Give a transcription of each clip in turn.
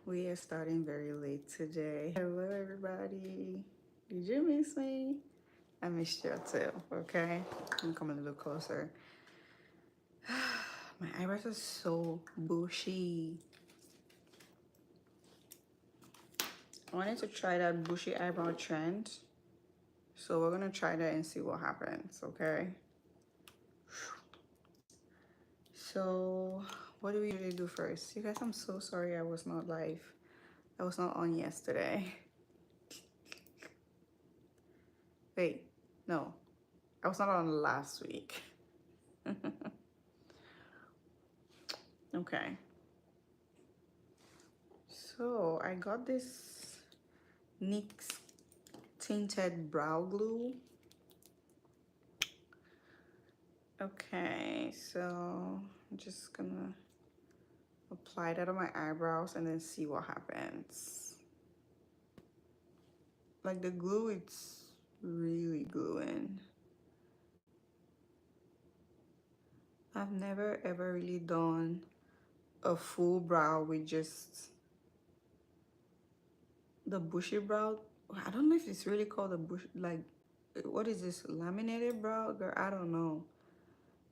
We are starting very late today. Hello, everybody. Did you miss me? I missed you too, okay? I'm coming a little closer. My eyebrows are so bushy. I wanted to try that bushy eyebrow trend. So we're gonna try that and see what happens, okay? So what do we usually do first? You guys, I'm so sorry I was not live. I was not on yesterday. Wait, no. I was not on last week. Okay. So I got this NYX tinted brow glue. Okay, so I'm just gonna apply that on my eyebrows and then see what happens. Like the glue, it's really gluing. I've never ever really done a full brow with just the bushy brow. I don't know if it's really called a bush, like, what is this, laminated brow? Girl, I don't know.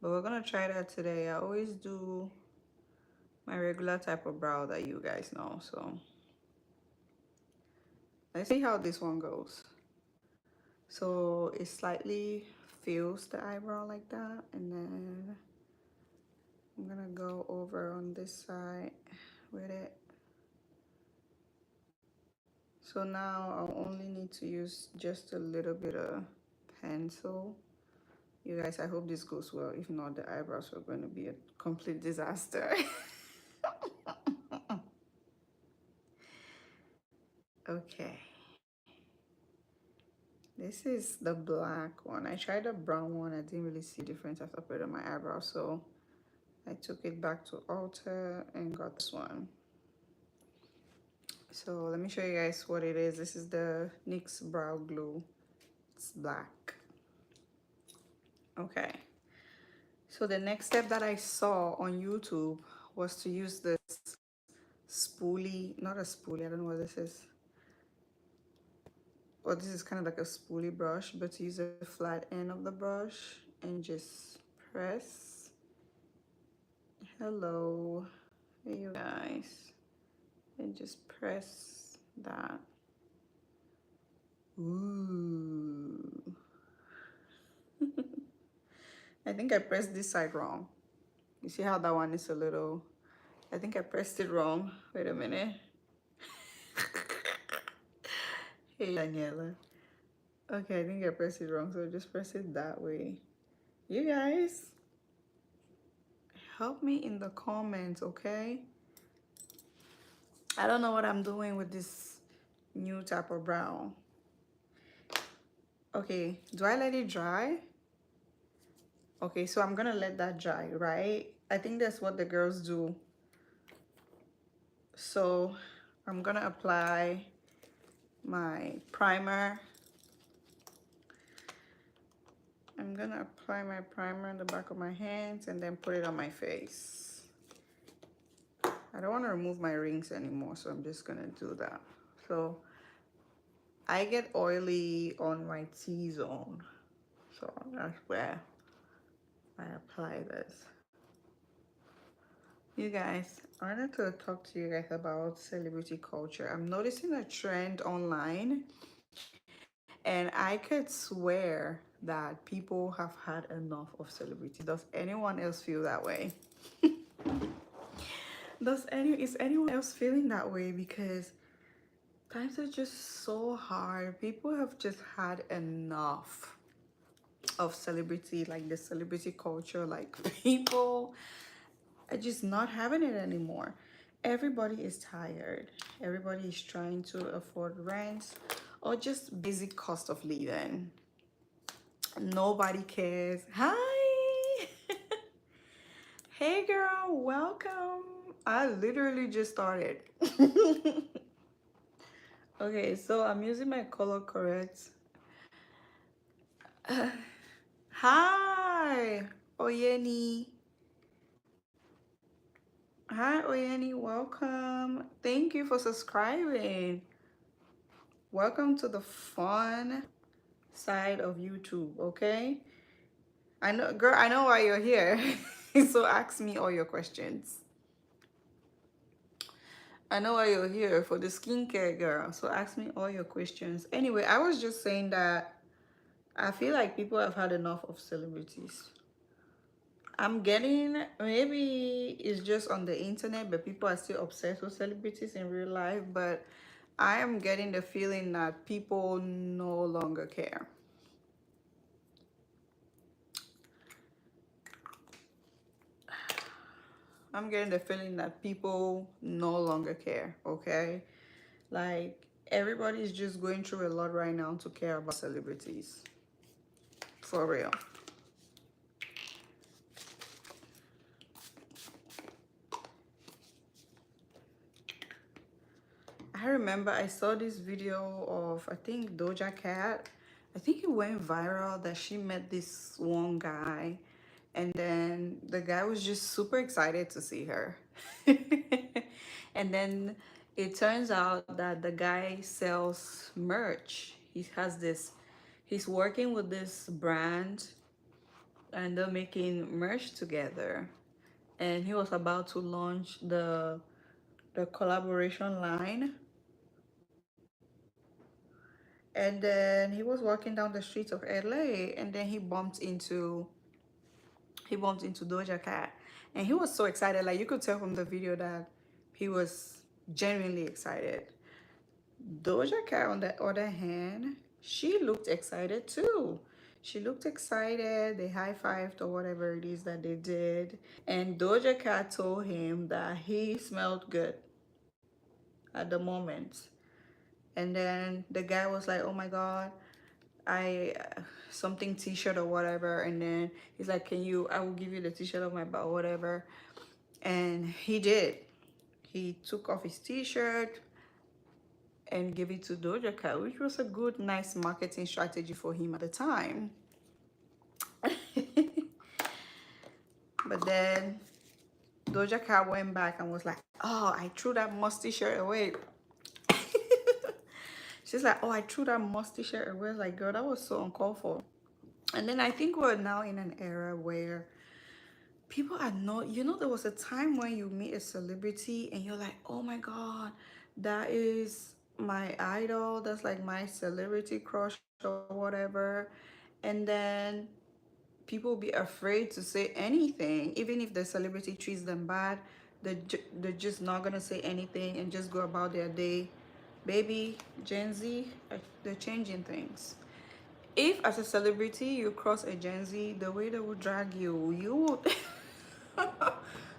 But we're gonna try that today. I always do my regular type of brow that you guys know. So let's see how this one goes. So it slightly fills the eyebrow like that, and then I'm gonna go over on this side with it. So now I'll only need to use just a little bit of pencil. You guys, I hope this goes well. If not, the eyebrows are going to be a complete disaster. Okay. This is the black one. I tried the brown one. I didn't really see a difference after I put it on my eyebrow. So I took it back to Ulta and got this one. So let me show you guys what it is. This is the NYX brow glue. It's black. Okay. So the next step that I saw on YouTube was to use this spoolie, not a spoolie, I don't know what this is. Well, this is kind of like a spoolie brush, but to use the flat end of the brush and just press. Hello, hey you guys. And just press that. Ooh. I think I pressed this side wrong. You see how that one is a little, I think I pressed it wrong. Wait a minute. Hey Daniela. Okay, I think I pressed it wrong, so just press it that way. You guys, help me in the comments, okay? I don't know what I'm doing with this new type of brown. Okay, do I let it dry? Okay, so I'm gonna let that dry, right? I think that's what the girls do. So I'm gonna apply my primer. I'm gonna apply my primer on the back of my hands and then put it on my face. I don't want to remove my rings anymore, so I'm just gonna do that. So I get oily on my T-zone, so that's where I apply this. You guys, I wanted to talk to you guys about celebrity culture. I'm noticing a trend online, and I could swear that people have had enough of celebrity. Does anyone else feel that way? Is anyone else feeling that way? Because times are just so hard. People have just had enough of celebrity, like the celebrity culture. Like, people are just not having it anymore. Everybody is tired. Everybody is trying to afford rent or just basic cost of living. Nobody cares. Hi. Hey girl, welcome. I literally just started. Okay, so I'm using my color correct. Hi, Oyeni. Hi Oyeni, welcome. Thank you for subscribing. Welcome to the fun side of YouTube, okay? I know, girl, I know why you're here. So ask me all your questions. I know why you're here, for the skincare, girl. So ask me all your questions. Anyway, I was just saying that I feel like people have had enough of celebrities. I'm getting, maybe it's just on the internet, but people are still obsessed with celebrities in real life. But I am getting the feeling that people no longer care. I'm getting the feeling that people no longer care, okay? Like, everybody's just going through a lot right now to care about celebrities. For real. I remember I saw this video of, I think, Doja Cat. I think it went viral that she met this one guy, and then the guy was just super excited to see her. And then it turns out that the guy sells merch. He has this, he's working with this brand and they're making merch together. And he was about to launch the collaboration line, and then he was walking down the streets of LA, and then he bumped into Doja Cat, and he was so excited. Like, you could tell from the video that he was genuinely excited. Doja Cat, on the other hand, she looked excited too. She looked excited. They high-fived or whatever it is that they did, and Doja Cat told him that he smelled good at the moment. And then the guy was like, oh my god, I something t-shirt or whatever. And then he's like, I will give you the t-shirt of my butt or whatever. And he did. He took off his t-shirt and gave it to Doja Cat, which was a good, nice marketing strategy for him at the time. But then Doja Cat went back and was like, oh, I threw that musty shirt away. She's like, oh, I threw that musty shirt away. Like, girl, that was so uncalled for. And then I think we're now in an era where people are not, there was a time when you meet a celebrity and you're like, oh my god, that is my idol, that's like my celebrity crush or whatever. And then people be afraid to say anything, even if the celebrity treats them bad. They're just not gonna say anything and just go about their day. Baby, Gen Z, they're changing things. If as a celebrity you cross a Gen Z, the way they will drag you, you will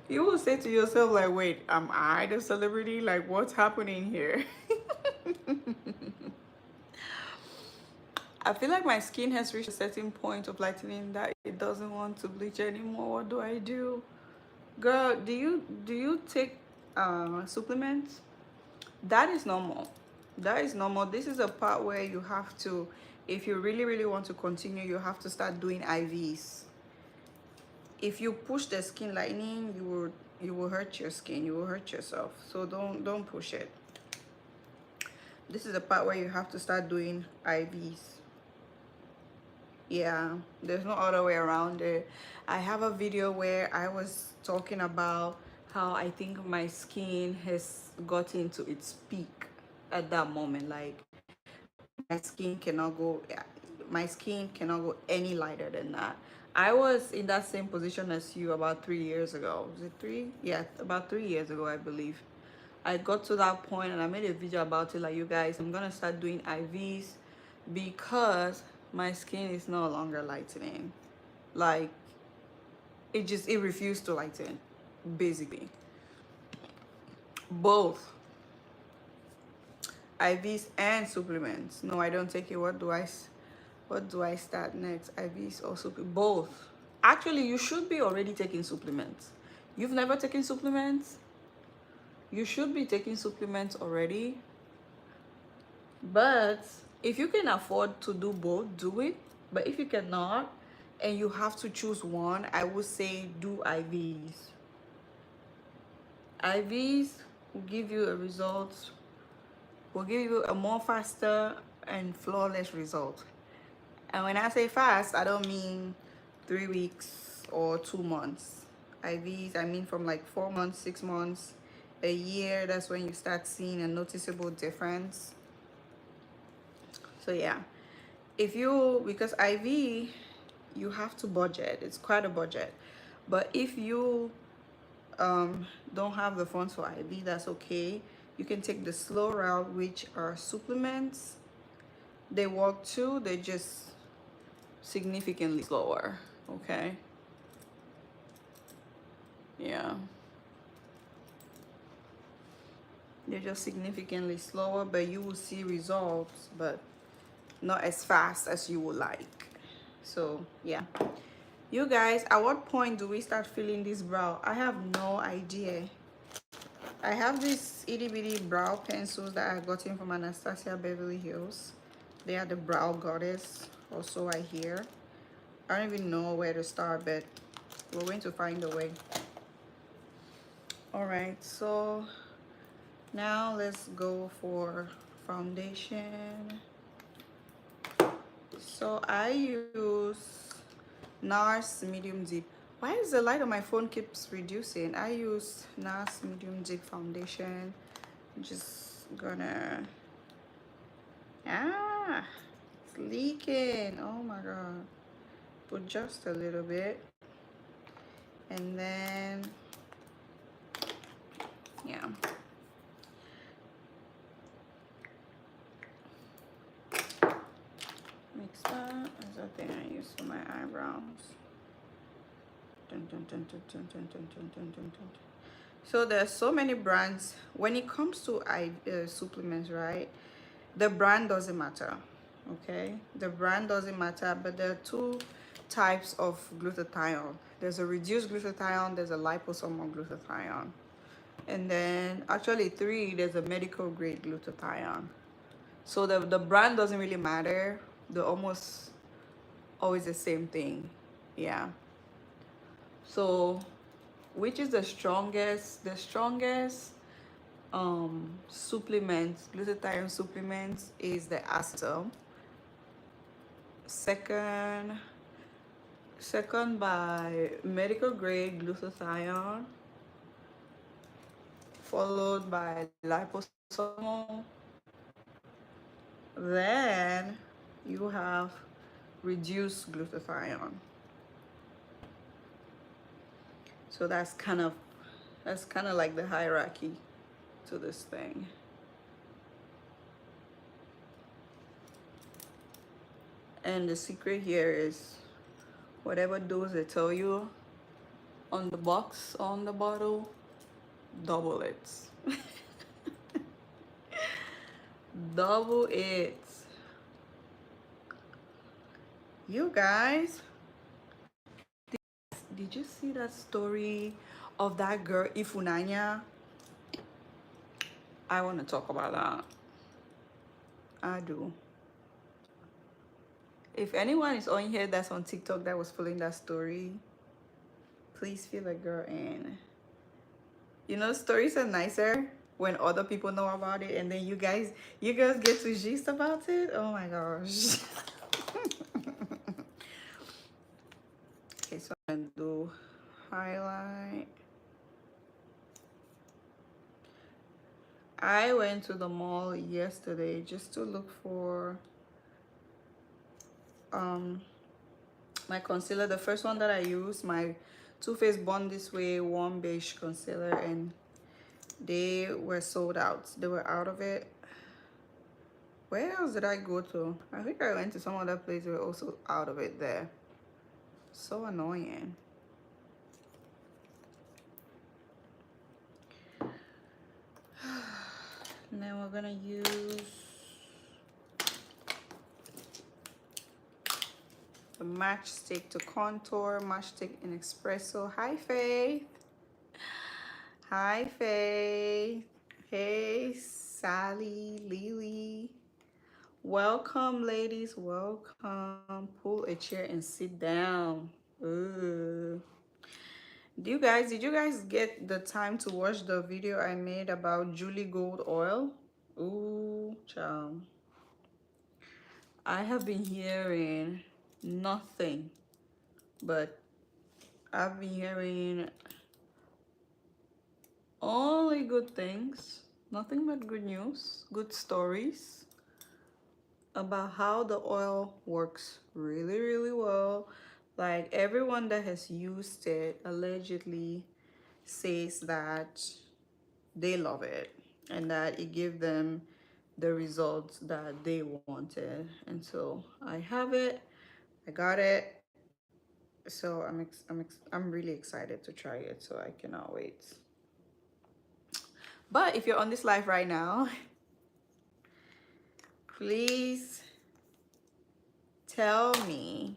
you will say to yourself like, wait, am I the celebrity? Like, what's happening here? I feel like my skin has reached a certain point of lightening that it doesn't want to bleach anymore. What do I do? Girl, do you take supplements? That is normal. That is normal. This is a part where you have to, if you really, really want to continue, you have to start doing IVs. If you push the skin lightening, you will hurt your skin. You will hurt yourself. So don't push it. This is the part where you have to start doing IVs. Yeah, there's no other way around it. I have a video where I was talking about how I think my skin has gotten to its peak at that moment. Like, my skin cannot go my skin cannot go any lighter than that. I was in that same position as you about 3 years ago. Was it 3? Yeah, about 3 years ago, I believe. I got to that point and I made a video about it, like, you guys, I'm gonna start doing IVs because my skin is no longer lightening. Like, it refused to lighten, basically. Both IVs and supplements. No, I don't take it. What do I start next? IVs or supplements? Both. Actually, you should be already taking supplements. You've never taken supplements? You should be taking supplements already. But if you can afford to do both, do it. But if you cannot and you have to choose one, I would say do IVs. IVs will give you a result, will give you a more faster and flawless result. And when I say fast, I don't mean 3 weeks or 2 months. IVs, I mean from like 4 months, 6 months, a year. That's when you start seeing a noticeable difference. So yeah, if you, because IV, you have to budget. It's quite a budget. But if you don't have the funds for IV, that's okay. You can take the slow route, which are supplements. They work too, they're just significantly slower. Okay, yeah, they're just significantly slower, but you will see results, but not as fast as you would like. So yeah, you guys, at what point do we start feeling this brow? I have no idea. I have these itty bitty brow pencils that I got in from Anastasia Beverly Hills. They are the brow goddess, also I hear. I don't even know where to start, but we're going to find a way. All right, so now let's go for foundation. So I use NARS medium deep. Why is the light on my phone keeps reducing? I use NARS medium deep foundation. I'm just gonna, it's leaking. Oh my god. Put just a little bit, and then yeah, mix that. That's the thing I use for my eyebrows. Dun, dun, dun, dun, dun, dun, dun, dun, dun, dun, dun. So there's so many brands when it comes to supplements, right? The brand doesn't matter. Okay, the brand doesn't matter, but there are two types of glutathione. There's a reduced glutathione, there's a liposomal glutathione, and then actually three, there's a medical grade glutathione. So the brand doesn't really matter. They're almost always the same thing. Yeah. So which is the strongest? The strongest supplements, glutathione supplements, is the acetal. Second by medical grade glutathione, followed by liposomal. Then you have reduced glutathione. So that's kind of like the hierarchy to this thing. And the secret here is whatever dose they tell you on the box, on the bottle, double it. Double it. You guys, did you see that story of that girl Ephua? I want to talk about that. I do. If anyone is on here that's on TikTok that was following that story, please fill a girl in. You know, stories are nicer when other people know about it, and then you girls get to gist about it. Oh my gosh. Okay, so I'm gonna do highlight. I went to the mall yesterday just to look for my concealer. The first one that I used, my Too Faced Born This Way warm beige concealer, and they were sold out. They were out of it. Where else did I go to? I think I went to some other place. They were also out of it there. So annoying. And then we're gonna use the matchstick to contour. Matchstick in espresso. Hi Faith. Hi Faith. Hey Sally, Lily. Welcome ladies, welcome. Pull a chair and sit down. Ooh. Did you guys get the time to watch the video I made about Julie Gold oil? Ooh, child. I have been hearing nothing but I've been hearing only good things, nothing but good news, good stories about how the oil works really, really well. Like everyone that has used it allegedly says that they love it and that it gave them the results that they wanted. And so I have it, I got it. So I'm really excited to try it. So I cannot wait. But if you're on this live right now, please tell me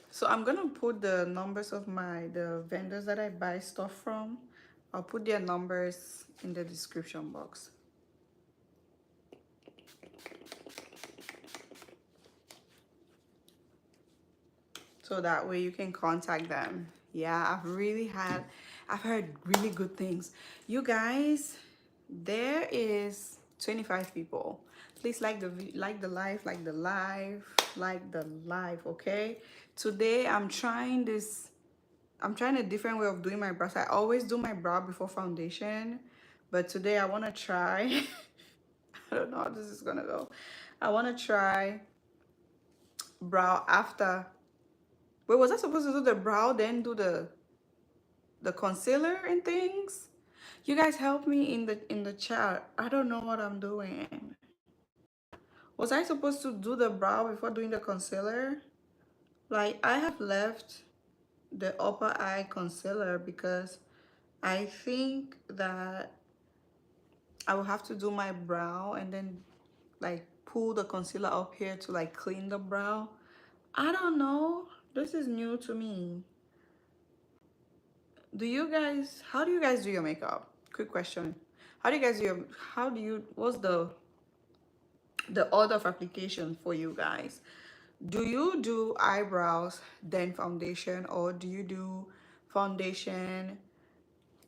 so I'm gonna put the numbers of the vendors that I buy stuff from. I'll put their numbers in the description box. So that way you can contact them. Yeah, I've heard really good things. You guys, there is 25 people. Please like the live, okay? Today I'm trying a different way of doing my brows. I always do my brow before foundation, but today I want to try I don't know how this is gonna go. I want to try brow after. Wait, was I supposed to do the brow then do the concealer and things? You guys help me in the chat. I don't know what I'm doing. Was I supposed to do the brow before doing the concealer? Like I have left the upper eye concealer because I think that I will have to do my brow and then like pull the concealer up here to like clean the brow. I don't know. This is new to me. How do you guys do your makeup? Quick question. What's the order of application for you guys? Do you do eyebrows, then foundation, or do you do foundation,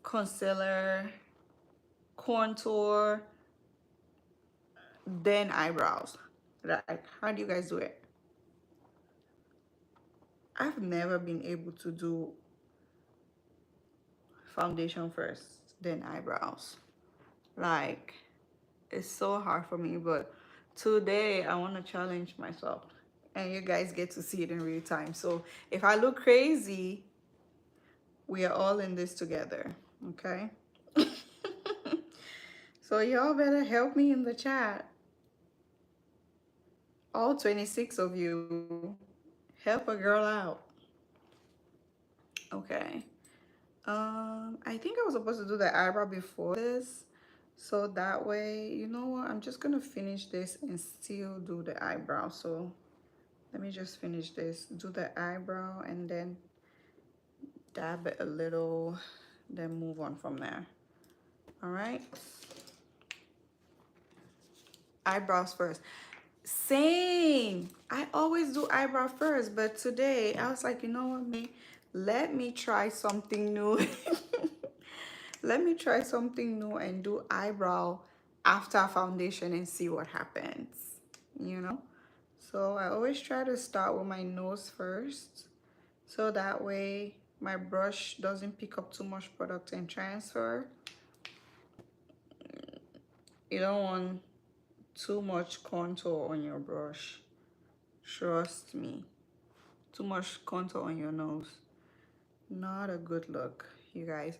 concealer, contour, then eyebrows? Like, how do you guys do it? I've never been able to do foundation first, then eyebrows. Like, it's so hard for me, but today I want to challenge myself and you guys get to see it in real time. So if I look crazy, we are all in this together, okay? So y'all better help me in the chat. All 26 of you, help a girl out. Okay. I think I was supposed to do the eyebrow before this. So that way, you know what? I'm just gonna finish this and still do the eyebrow. So let me just finish this, do the eyebrow, and then dab it a little, then move on from there. All right. Eyebrows first. Same. I always do eyebrow first, but today I was like, you know what, let me try something new. Let me try something new and do eyebrow after foundation and see what happens, you know? So I always try to start with my nose first, so that way my brush doesn't pick up too much product and transfer. You don't want too much contour on your brush. Trust me. Too much contour on your nose. Not a good look, you guys.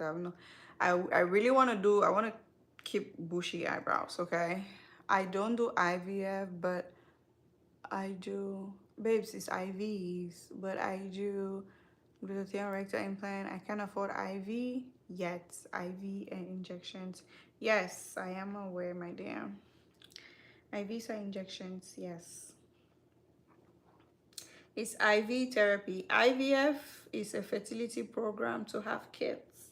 I really want to keep bushy eyebrows, okay? I don't do IVF, but I do, babes, it's IVs, but I do glutathione rectal implant. I can't afford IV yet. IV and injections. Yes, I am aware, my dear. IVs are injections, yes. It's IV therapy. IVF is a fertility program to have kids.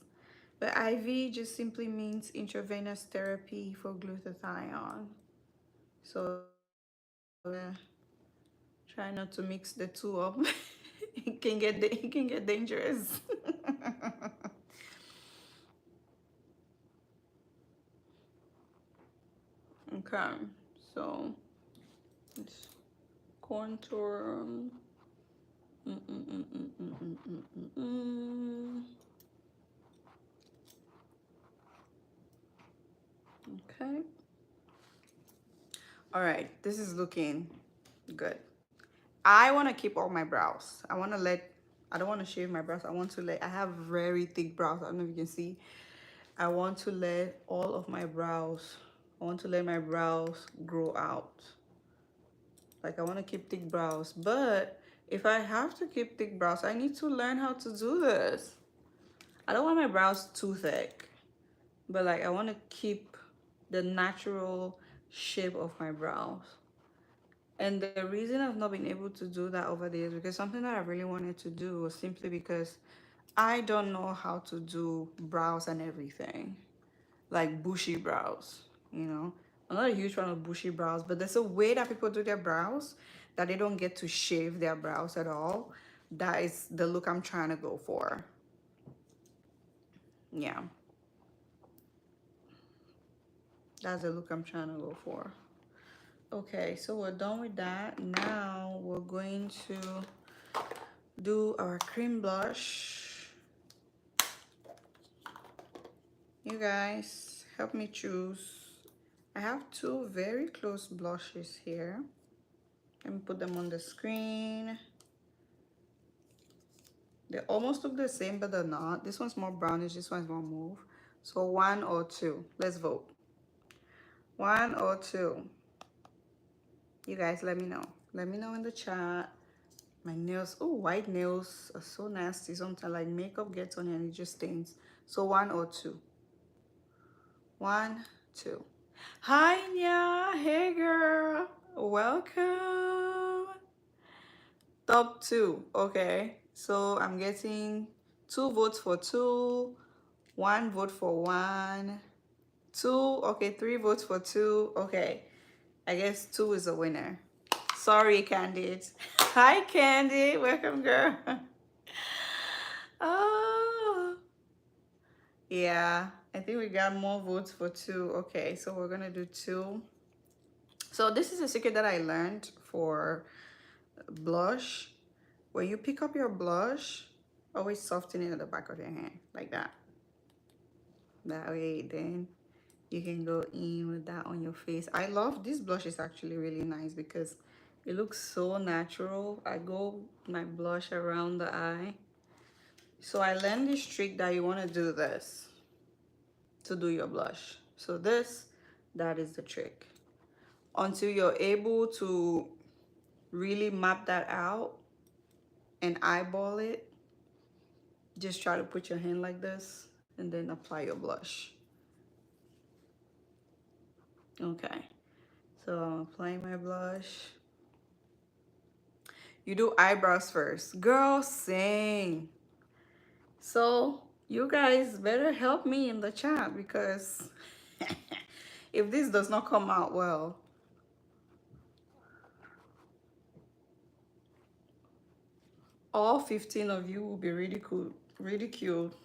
But IV just simply means intravenous therapy for glutathione. So Try not to mix the two up. It can get dangerous. Okay, so let's contour. Okay. All right, this is looking good. I want to keep all my brows. I don't want to shave my brows. I have very thick brows. I don't know if you can see. I want to let all of my brows, I want to let my brows grow out. Like I want to keep thick brows, but if I have to keep thick brows, I need to learn how to do this. I don't want my brows too thick, but like I want to keep the natural shape of my brows. And the reason I've not been able to do that over the years, because something that I really wanted to do was simply because I don't know how to do brows and everything. Like bushy brows, you know. I'm not a huge fan of bushy brows, but there's a way that people do their brows that they don't get to shave their brows at all. That is the look I'm trying to go for. Yeah. That's the look I'm trying to go for. Okay, so we're done with that. Now we're going to do our cream blush. You guys, help me choose. I have two very close blushes here. Let me put them on the screen. They almost look the same, but they're not. This one's more brownish, this one's more mauve. So 1 or 2. Let's vote. 1 or 2. You guys let me know. Let me know in the chat. My nails, oh, white nails are so nasty. Sometimes like makeup gets on and it just stains. So 1 or 2. 1, 2. Hi, Nya. Hey, girl. Welcome. Top 2. Okay. So I'm getting 2 votes for 2. 1 vote for 1. 2. Okay, 3 votes for 2. Okay. I guess 2 is a winner. Sorry, Candid. Hi, Candy. Welcome, girl. Oh. Yeah, I think we got more votes for 2. Okay, so we're gonna do 2. So this is a secret that I learned for blush. When you pick up your blush, always soften it at the back of your hand, like that. That way, then you can go in with that on your face. I love this blush. Is actually really nice because it looks so natural. I go my blush around the eye. So I learned this trick that you want to do this to do your blush. So that is the trick. Until you're able to really map that out and eyeball it, just try to put your hand like this and then apply your blush. Okay, so I'm applying my blush. You do eyebrows first. Girl, sing. So you guys better help me in the chat because if this does not come out well, all 15 of you will be ridiculed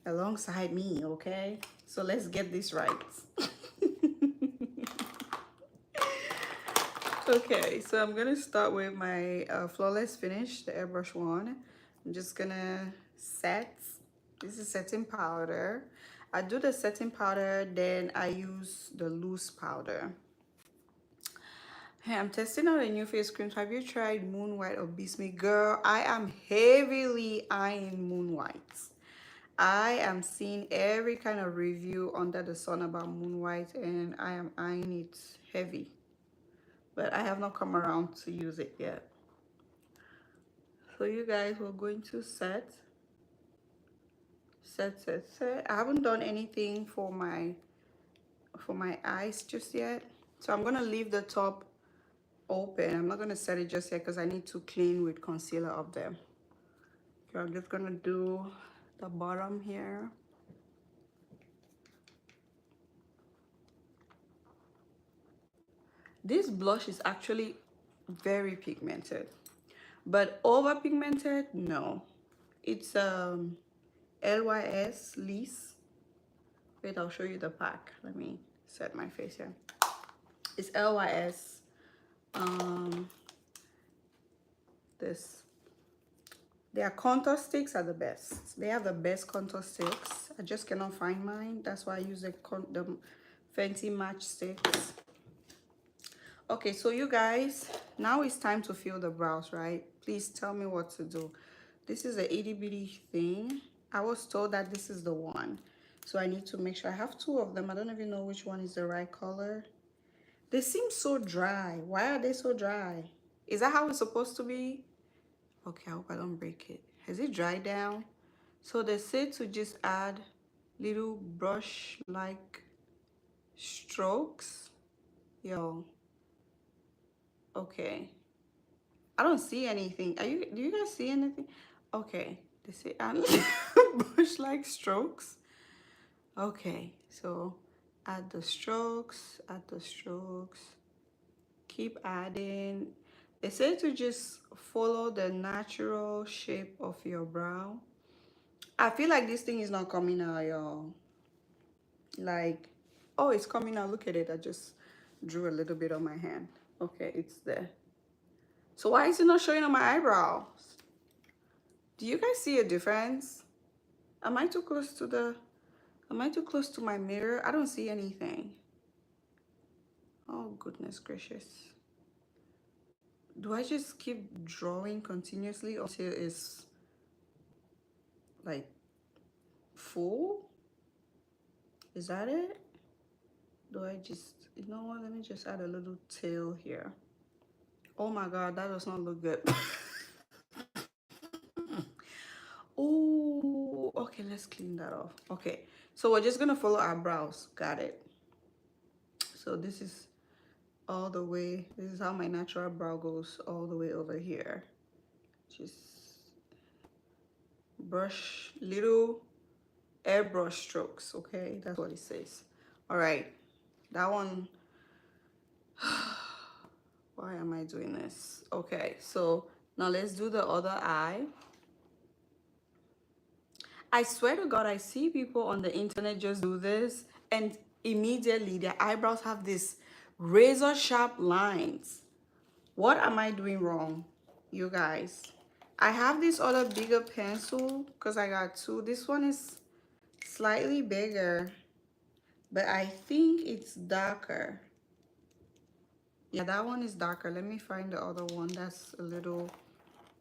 alongside me, okay? So let's get this right. Okay, so I'm gonna start with my Flawless Finish, the airbrush one. I'm just gonna set. This is setting powder. I do the setting powder, then I use the loose powder. Hey, I'm testing out a new face cream. Have you tried Moon White or Beast Me? Girl, I am heavily eyeing Moon White. I am seeing every kind of review under the sun about Moon White and I am eyeing it heavy. But I have not come around to use it yet. So you guys, we're going to set. I haven't done anything for my eyes just yet. So I'm gonna leave the top open. I'm not gonna set it just yet because I need to clean with concealer up there. So I'm just gonna do the bottom here. This blush is actually very pigmented, but over pigmented, no. It's LYS Lease. Wait, I'll show you the pack. Let me set my face here. It's LYS. This. Their contour sticks are the best. They have the best contour sticks. I just cannot find mine. That's why I use the Fenty Match sticks. Okay, so you guys, now it's time to fill the brows, right? Please tell me what to do. This is a itty bitty thing. I was told that this is the one. So I need to make sure I have two of them. I don't even know which one is the right color. They seem so dry. Why are they so dry? Is that how it's supposed to be? Okay, I hope I don't break it. Has it dried down? So they say to just add little brush-like strokes. Yo. Okay. I don't see anything. Do you guys see anything? Okay. They say add brush-like strokes. Okay. So add the strokes, keep adding. They say to just follow the natural shape of your brow. I feel like this thing is not coming out, y'all. Like, oh, it's coming out. Look at it. I just drew a little bit on my hand. Okay, it's there. So why is it not showing on my eyebrows? Do you guys see a difference? Am I too close to my mirror? I don't see anything. Oh, goodness gracious. Do I just keep drawing continuously until it's like full? Is that it? Do I just, you know what? Let me just add a little tail here. Oh my God, that does not look good. Oh, okay, let's clean that off. Okay, so we're just gonna follow our brows. Got it. So this is all the way, this is how my natural brow goes all the way over here. Just brush, little airbrush strokes, okay? That's what it says. All right, that one. Why am I doing this? Okay, so now let's do the other eye. I swear to God, I see people on the internet just do this and immediately their eyebrows have this razor sharp lines. What am I doing wrong, you guys? I have this other bigger pencil because I got two. This one is slightly bigger, but I think it's darker. Yeah, that one is darker. Let me find the other one. That's a little,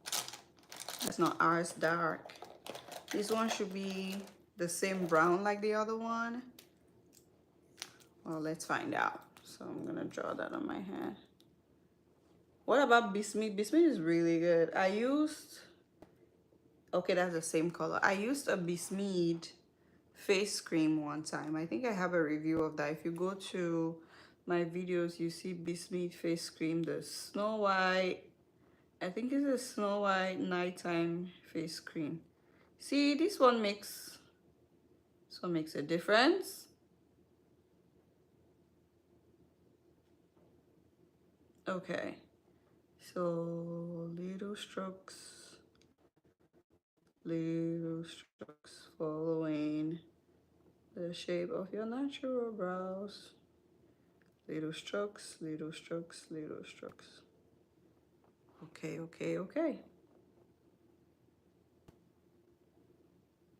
that's not ours dark. This one should be the same brown like the other one. Well, let's find out. So I'm gonna draw that on my hand. What about Bismuth? Bismuth is really good. I used, okay, that's the same color. I used a Bismuth face cream one time. I think I have a review of that. If you go to my videos, you see Bismuth face cream, the Snow White. I think it's a Snow White nighttime face cream. See, this one makes a difference. Okay, so little strokes following the shape of your natural brows. Little strokes. Okay.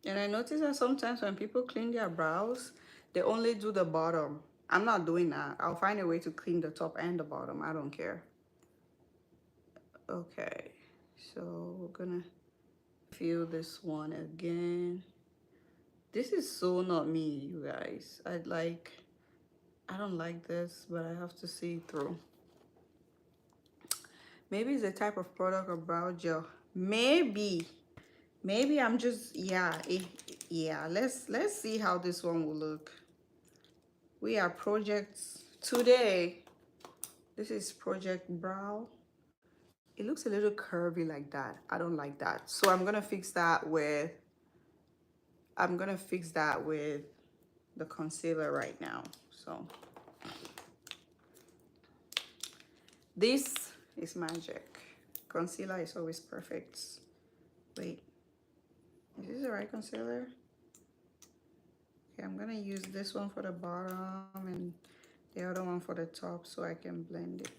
And I notice that sometimes when people clean their brows, they only do the bottom. I'm not doing that. I'll find a way to clean the top and the bottom. I don't care. Okay, so we're gonna fill this one again. This is so not me, you guys. I don't like this, but I have to see through. Maybe it's a type of product or brow gel. Maybe I'm just, yeah, let's see how this one will look. We are projects today. This is project brow. It looks a little curvy like that. I don't like that. So I'm gonna fix that with the concealer right now. So This is magic. Concealer is always perfect. Wait, is this the right concealer? Okay, I'm gonna use this one for the bottom and the other one for the top so I can blend it.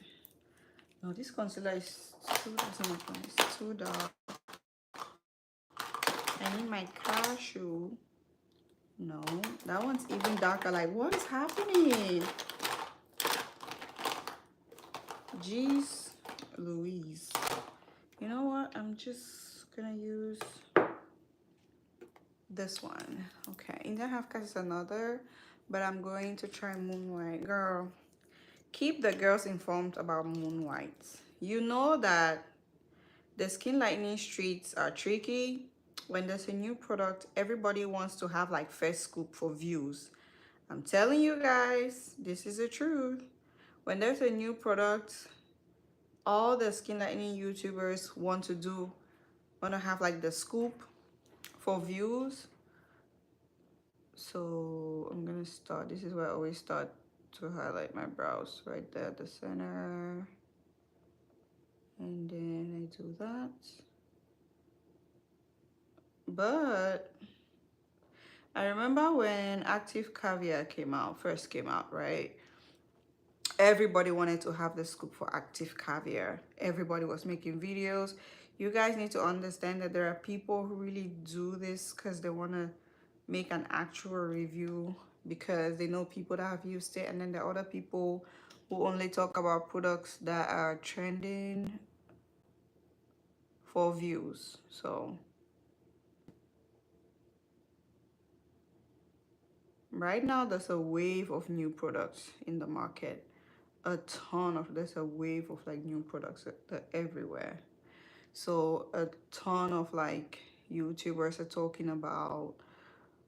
No, this concealer is too, doesn't look nice. It's too dark. I need my cashew. No, that one's even darker. Like, what is happening? Jeez Louise. You know what? I'm just gonna use this one. Okay, Indian half cast is another, but I'm going to try Moon White. Girl, keep the girls informed about Moon White. You know that the skin lightening streets are tricky. When there's a new product, everybody wants to have like first scoop for views. I'm telling you guys, this is the truth. When there's a new product, all the skin lightening YouTubers want to have like the scoop for views. So I'm gonna start. This is where I always start to highlight my brows, right there at the center. And then I do that. But I remember when Active Caviar first came out, right? Everybody wanted to have the scoop for Active Caviar. Everybody was making videos. You guys need to understand that there are people who really do this because they want to make an actual review because they know people that have used it, and then there are other people who only talk about products that are trending for views. So right now there's a wave of new products in the market. There's a wave of like new products that are everywhere. So a ton of like YouTubers are talking about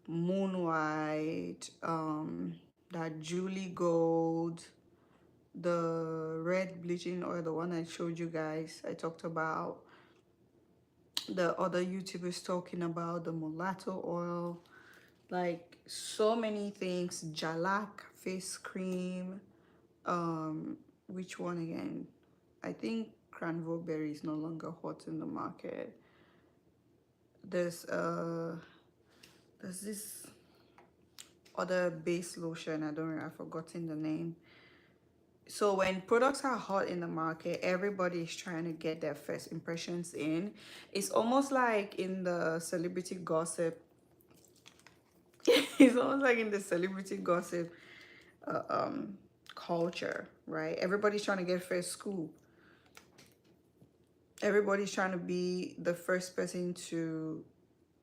Moon White, that Julie Gold, the red bleaching oil, the one I showed you guys. I talked about the other YouTubers talking about the mulatto oil, like so many things. Jalak face cream, which one again? I think Cranvo berry is no longer hot in the market. There's this other base lotion, I don't know, I've forgotten the name. So when products are hot in the market, everybody is trying to get their first impressions in. It's almost like in the celebrity gossip. It's almost like in the celebrity gossip uh, um, culture, right? Everybody's trying to get first scoop. Everybody's trying to be the first person to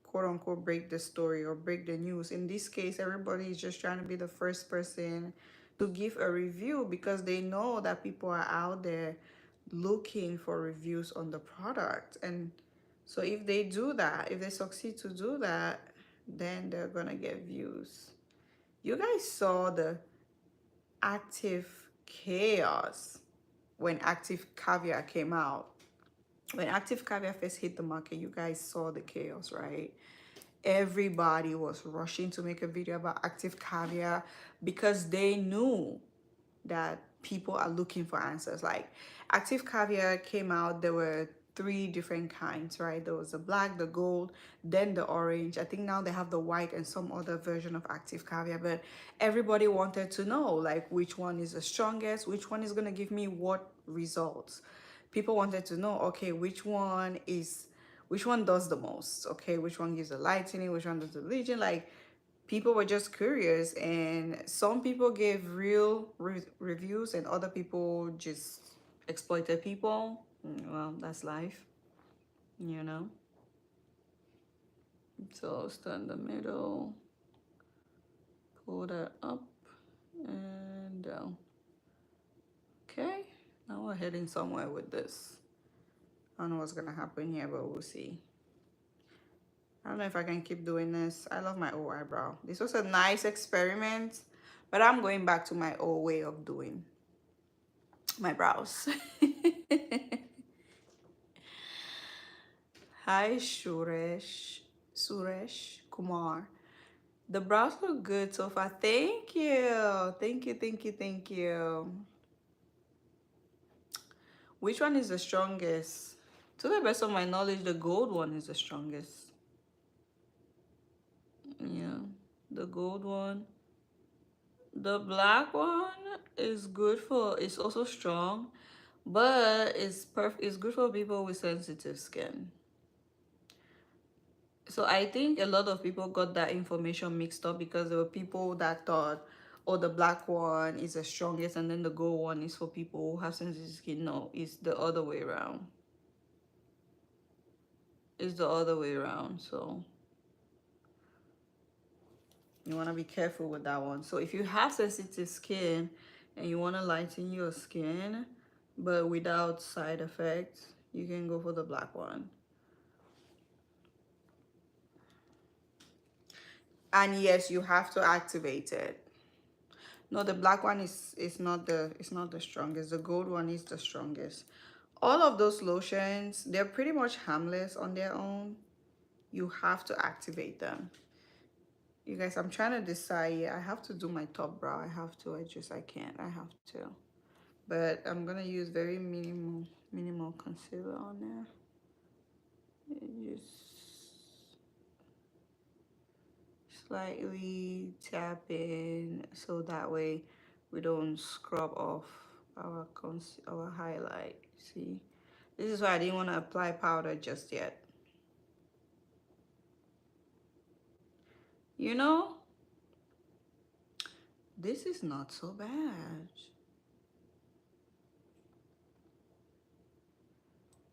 quote unquote break the story or break the news. In this case, everybody is just trying to be the first person to give a review because they know that people are out there looking for reviews on the product. And so if they do that, if they succeed to do that, then they're gonna get views. You guys saw the active chaos when Active Caviar came out. When Active Caviar first hit the market, you guys saw the chaos, right? Everybody was rushing to make a video about Active Caviar because they knew that people are looking for answers. Like Active Caviar came out, there were 3 different kinds, right? There was the black, the gold, then the orange. I think now they have the white and some other version of Active Caviar, but everybody wanted to know like which one is the strongest, which one is going to give me what results. People wanted to know, okay, which one does the most, okay, which one gives the lightening, which one does the legion. Like people were just curious, and some people gave real reviews and other people just exploited people. Well, that's life, you know. So start in the middle, pull that up and down. Okay, now we're heading somewhere with this. I don't know what's gonna happen here, but we'll see. I don't know if I can keep doing this. I love my old eyebrow. This was a nice experiment, but I'm going back to my old way of doing my brows. Hi, Suresh Kumar. The brows look good so far. Thank you. Thank you, thank you, thank you. Which one is the strongest? To the best of my knowledge, the gold one is the strongest. Yeah, the gold one. The black one is good for, it's also strong, but it's good for people with sensitive skin. So I think a lot of people got that information mixed up because there were people that thought, oh, the black one is the strongest and then the gold one is for people who have sensitive skin. No, it's the other way around. It's the other way around. So you want to be careful with that one. So if you have sensitive skin and you want to lighten your skin but without side effects, you can go for the black one. And yes, you have to activate it. No, the black one is not the strongest. The gold one is the strongest. All of those lotions, they're pretty much harmless on their own. You have to activate them. You guys, I'm trying to decide. Yeah, I have to do my top brow. I have to. I can't. I have to. But I'm gonna use very minimal concealer on there. Just slightly tap in so that way we don't scrub off our highlight. See, this is why I didn't want to apply powder just yet. You know, this is not so bad.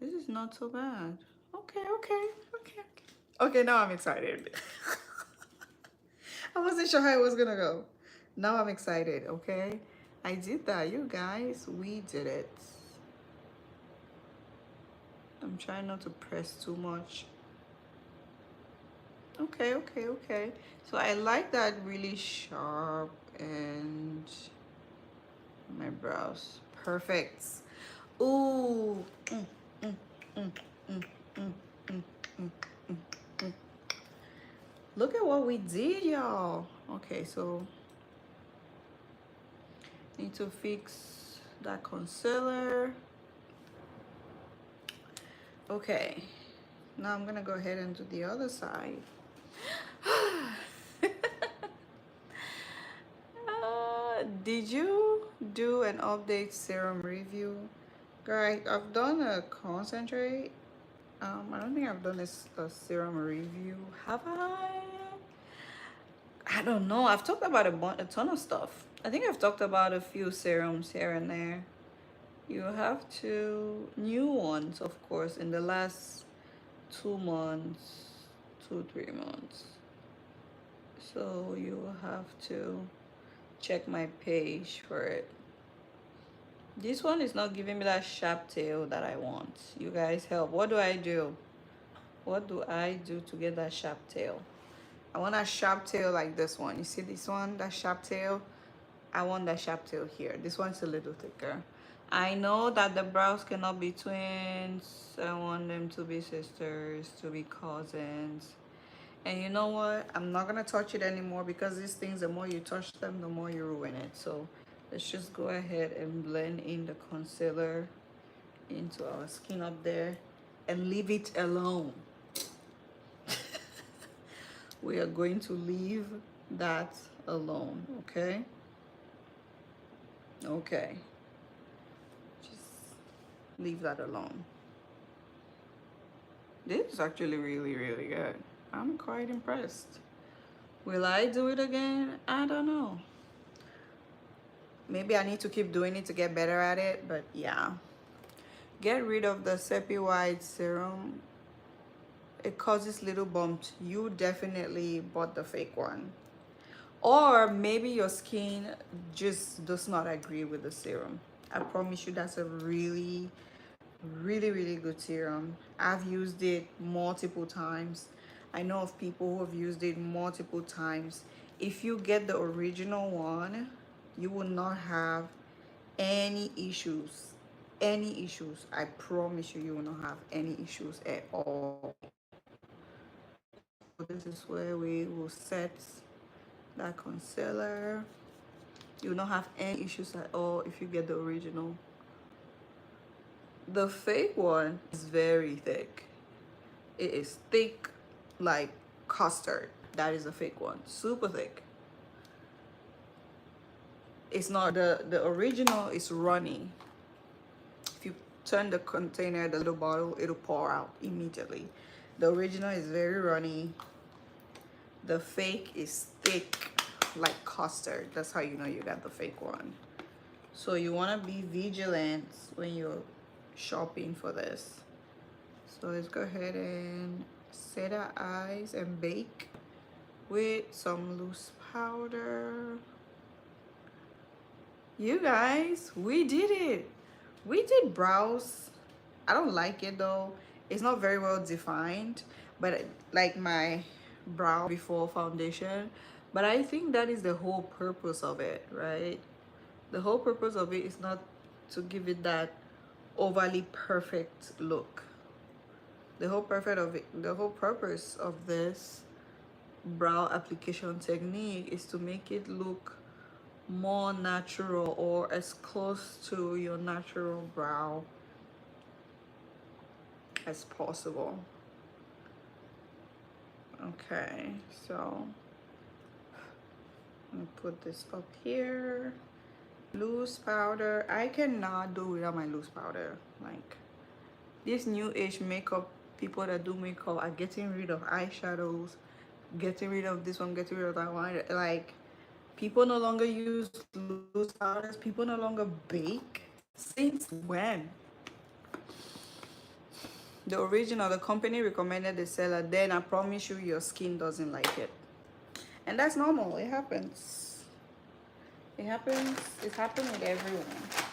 This is not so bad. Okay. Okay, now I'm excited. I wasn't sure how it was gonna go. Now I'm excited, okay? I did that, you guys. We did it. I'm trying not to press too much. Okay. So I like that really sharp and my brows. Perfect. Ooh. Mm, mm, mm, mm, mm, mm, mm, mm, mm. Look at what we did, y'all. Okay, so need to fix that concealer. Okay, now I'm gonna go ahead and do the other side. Did you do an update serum review? Guys, I've done a concentrate. I don't think I've done a serum review. Have I? I don't know. I've talked about a ton of stuff. I think I've talked about a few serums here and there. You have to, new ones, of course, in the last 2 months, 3 months. So you will have to check my page for it. This one is not giving me that sharp tail that I want. You guys help. What do I do? What do I do to get that sharp tail? I want a sharp tail like this one. You see this one, that sharp tail? I want that sharp tail here. This one's a little thicker. I know that the brows cannot be twins. I want them to be sisters, to be cousins. And you know what? I'm not gonna touch it anymore because these things, the more you touch them, the more you ruin it. So let's just go ahead and blend in the concealer into our skin up there and leave it alone. We are going to leave that alone, okay? Okay. Just leave that alone. This is actually really good. I'm quite impressed. Will I do it again? I don't know. Maybe I need to keep doing it to get better at it, but yeah. Get rid of the Sepi White serum. It causes little bumps. You definitely bought the fake one. Or maybe your skin just does not agree with the serum. I promise you that's a really good serum. I've used it multiple times. I know of people who have used it multiple times. If you get the original one, you will not have any issues. I promise you, you will not have any issues at all. This is where we will set that concealer. You will not have any issues at all if you get the original. The fake one is very thick. It is thick like custard. That is a fake one. Super thick. It's not the original is runny. If you turn the container, the little bottle, it'll pour out immediately. The original is very runny. The fake is thick like custard. That's how you know you got the fake one. So you want to be vigilant when you're shopping for this. So let's go ahead and set our eyes and bake with some loose powder. You guys, we did it. We did brows. I don't like it though. It's not very well defined, but like my brow before foundation. But I think that is the whole purpose of it, right? The whole purpose of it is not to give it that overly perfect look. The whole purpose of this brow application technique is to make it look more natural, or as close to your natural brow as possible. Okay, so I'm gonna put this up here. Loose powder. I cannot do without my loose powder. Like, this new age makeup, people that do makeup are getting rid of eyeshadows, getting rid of this one, getting rid of that one. Like, people no longer use loose powders. People no longer bake. Since when? The original, the company recommended the seller, then I promise you your skin doesn't like it. And that's normal. It happens. It happens. It's happened with everyone.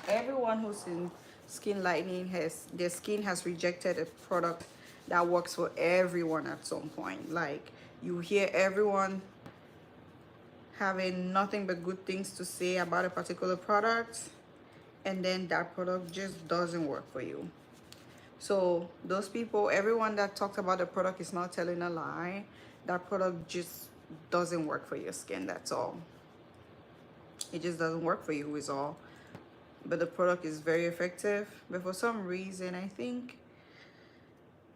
Everyone who's in skin lightening their skin has rejected a product that works for everyone at some point. Like, you hear everyone having nothing but good things to say about a particular product, and then that product just doesn't work for you. So those people, everyone that talked about the product is not telling a lie. That product just doesn't work for your skin. That's all. It just doesn't work for you is all. But the product is very effective. But for some reason, I think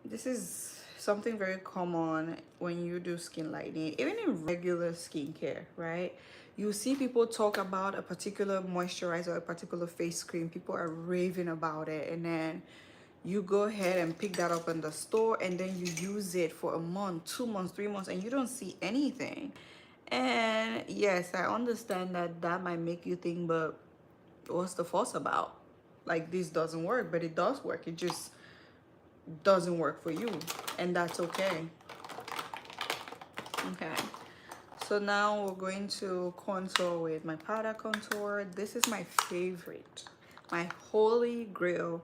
this is something very common when you do skin lightening, even in regular skincare, right? You see people talk about a particular moisturizer or a particular face cream. People are raving about it, and then you go ahead and pick that up in the store, and then you use it for a month, 2 months, 3 months, and you don't see anything. And yes, I understand that that might make you think, but what's the fuss about? Like, this doesn't work, but it does work. It just doesn't work for you, and that's okay. Okay, so now we're going to contour with my powder contour. This is my favorite, my holy grail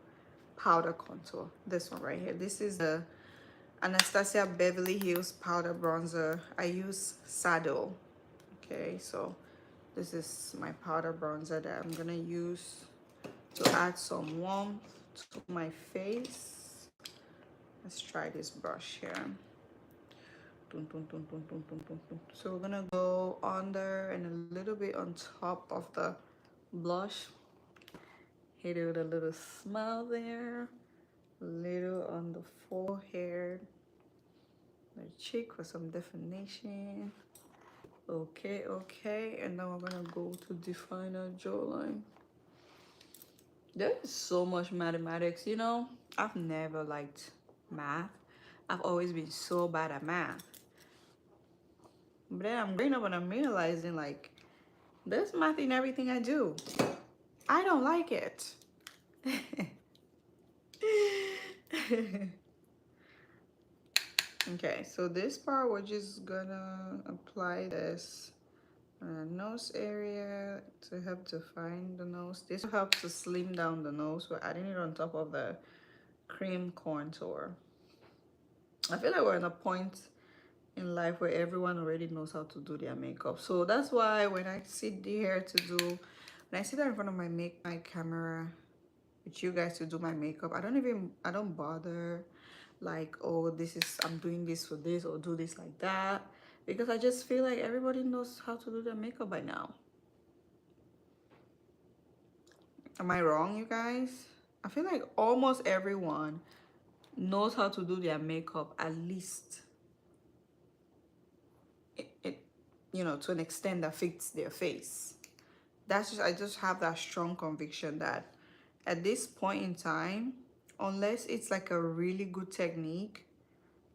powder contour. This one right here. This is the Anastasia Beverly Hills powder bronzer. I use Saddle. Okay, so this is my powder bronzer that I'm gonna use to add some warmth to my face. Let's try this brush here. So we're gonna go under and a little bit on top of the blush. Hit it with a little smile there. A little on the forehead, the cheek for some definition. Okay, okay, and now we're gonna go to define our jawline. There is so much mathematics, you know. I've never liked math. I've always been so bad at math. But then I'm growing up and I'm realizing, like, there's math in everything I do. I don't like it. Okay, so this part we're just gonna apply this nose area to help define the nose. This will help to slim down the nose. We're adding it on top of the cream contour. I feel like we're in a point in life where everyone already knows how to do their makeup. So that's why when I sit there when I sit there in front of my camera with you guys to do my makeup, I don't bother like, oh, I'm doing this for this or do this like that, because I just feel like everybody knows how to do their makeup by now. Am I wrong, you guys? I feel like almost everyone knows how to do their makeup, at least it you know, to an extent that fits their face. That's just, I just have that strong conviction that at this point in time, unless it's like a really good technique,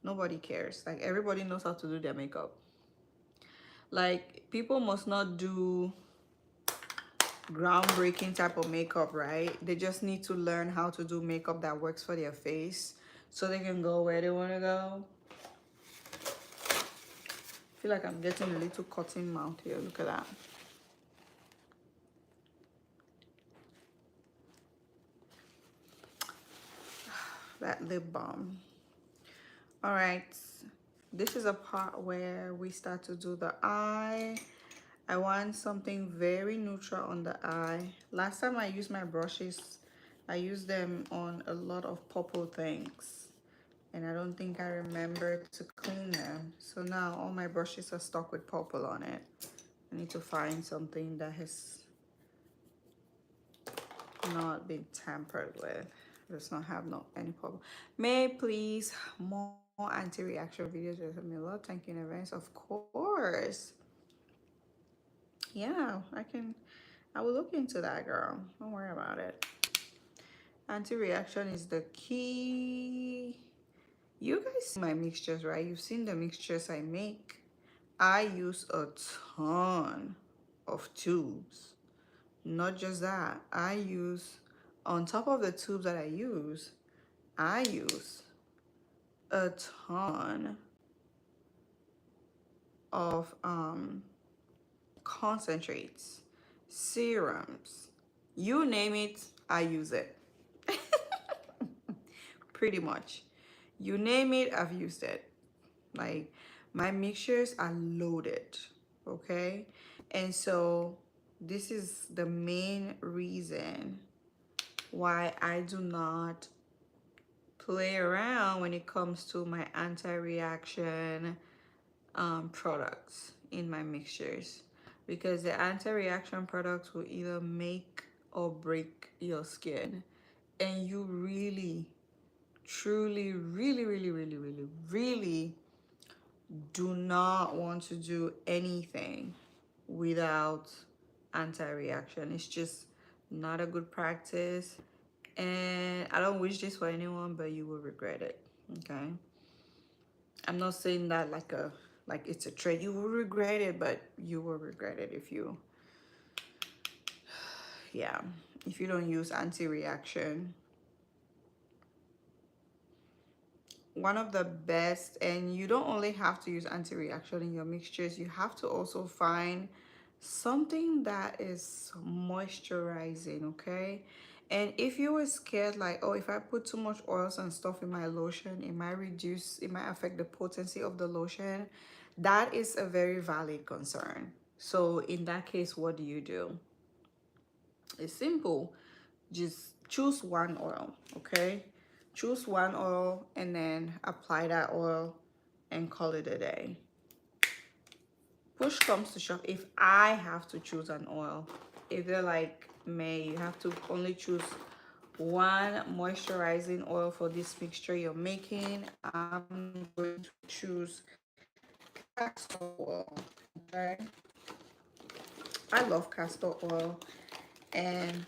nobody cares. Like everybody knows how to do their makeup. Like people must not do groundbreaking type of makeup, right? They just need to learn how to do makeup that works for their face so they can go where they want to go. I feel like I'm getting a little cotton mouth here. Look at that. That lip balm. All right, this is a part where we start to do the eye. I want something very neutral on the eye. Last time I used my brushes, I used them on a lot of purple things, and I don't think I remember to clean them. So now all my brushes are stuck with purple on it. I need to find something that has not been tampered with. Does not have any purple. May please more anti-reaction videos with Mila. Thank you in advance. Of course. Yeah, I will look into that, girl. Don't worry about it. Anti-reaction is the key. You guys see my mixtures, right? You've seen the mixtures I make. I use a ton of tubes. Not just that, I use, on top of the tubes that I use a ton of concentrates, serums, you name it, I use it. Pretty much. You name it, I've used it. Like my mixtures are loaded, okay? And so this is the main reason why I do not play around when it comes to my anti-reaction products in my mixtures, because the anti-reaction products will either make or break your skin, and you really truly really do not want to do anything without anti-reaction. It's just not a good practice, and I don't wish this for anyone, but you will regret it. Okay, I'm not saying that like it's a trend. You will regret it, but you will regret it if you, yeah, if you don't use anti-reaction. One of the best, and you don't only have to use anti-reaction in your mixtures, you have to also find something that is moisturizing, okay? And if you were scared like, oh, if I put too much oils and stuff in my lotion, it might affect the potency of the lotion, that is a very valid concern. So in that case, what do? It's simple. Just choose one oil, okay? Choose one oil and then apply that oil and call it a day. Push comes to shove, if I have to choose an oil, if they're like, May, you have to only choose one moisturizing oil for this mixture you're making, I'm going to choose castor oil, okay? I love castor oil, and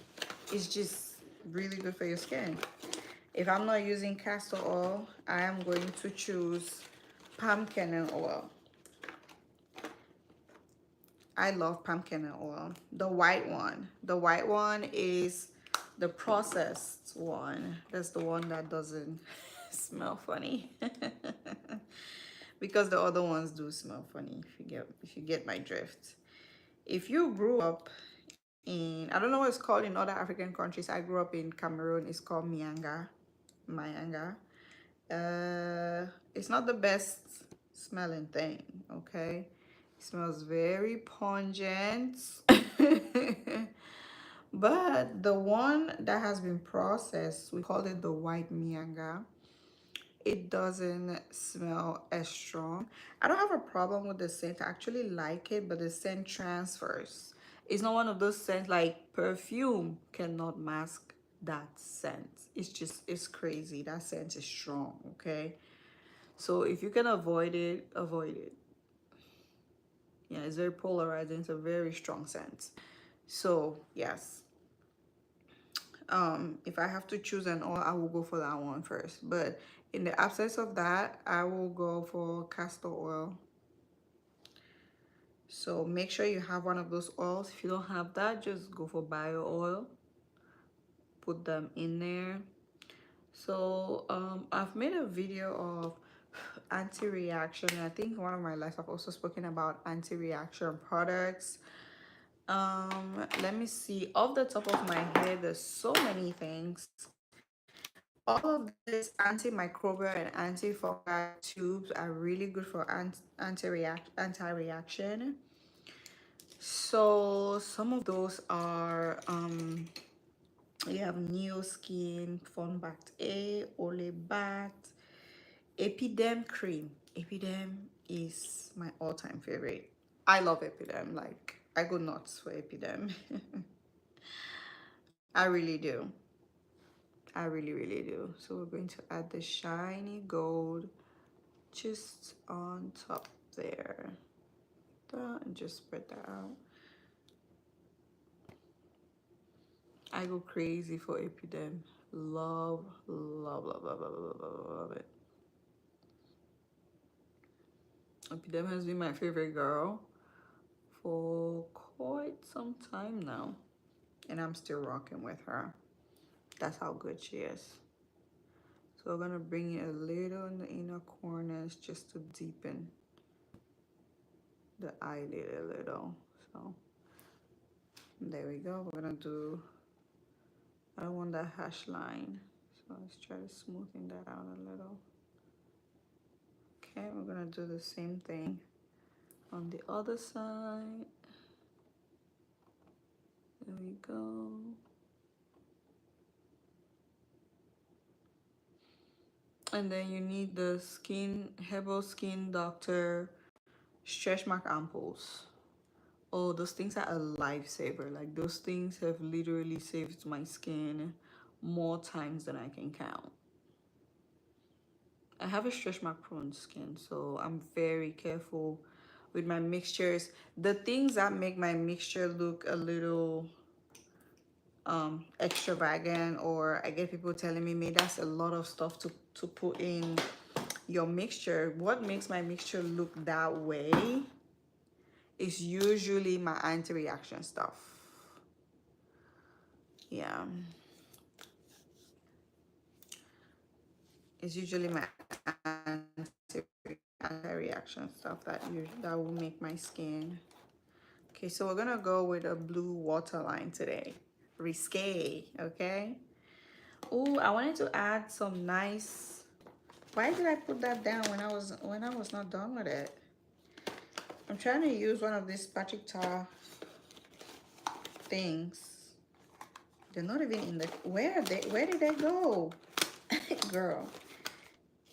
it's just really good for your skin. If I'm not using castor oil, I am going to choose palm kernel oil. I love palm kernel oil. The white one. The white one is the processed one. That's the one that doesn't smell funny. Because the other ones do smell funny, if you get my drift. If you grew up in, I don't know what it's called in other African countries. I grew up in Cameroon. It's called Mayanga. It's not the best smelling thing, okay? It smells very pungent. But the one that has been processed, we call it the white Mianga. It doesn't smell as strong. I don't have a problem with the scent. I actually like it, but the scent transfers. It's not one of those scents like perfume cannot mask that scent. It's crazy. That scent is strong, okay? So if you can avoid it, avoid it. Yeah, it's very polarizing. It's a very strong scent. So yes, if I have to choose an oil, I will go for that one first. But in the absence of that, I will go for castor oil. So make sure you have one of those oils. If you don't have that, just go for bio oil. Put them in there. So I've made a video of anti-reaction. I think one of my lives I've also spoken about anti-reaction products. Let me see, off the top of my head, there's so many things. All of this antimicrobial and antifungal tubes are really good for anti-reaction. So some of those are you have Neoskin, Funbact A, Olebat, Epidem cream. Epidem is my all-time favorite. I love Epidem. Like, I go nuts for Epidem. I really do. I really, really do. So we're going to add the shiny gold just on top there. And just spread that out. I go crazy for Epidem. Love, love, love, love, love, love, love, love it. Epidem has been my favorite girl for quite some time now. And I'm still rocking with her. That's how good she is. So we're gonna bring it a little in the inner corners just to deepen the eyelid a little. So there we go. We're gonna do, I don't want that hash line, so let's try to smoothen that out a little. Okay, we're gonna do the same thing on the other side. There we go. And then you need the Herbal Skin Doctor stretch mark ampoules. Oh, those things are a lifesaver. Like, those things have literally saved my skin more times than I can count. I have a stretch mark prone skin, so I'm very careful with my mixtures. The things that make my mixture look a little extravagant, or I get people telling me, that's a lot of stuff to put in your mixture. What makes my mixture look that way is usually my anti-reaction stuff. Yeah, it's usually my anti-reaction stuff that will make my skin. Okay, so we're gonna go with a blue waterline today. Risque, okay? Oh, I wanted to add some nice. Why did I put that down when I was not done with it? I'm trying to use one of these Patrick Tar things. They're not even in the, where did they go? Girl,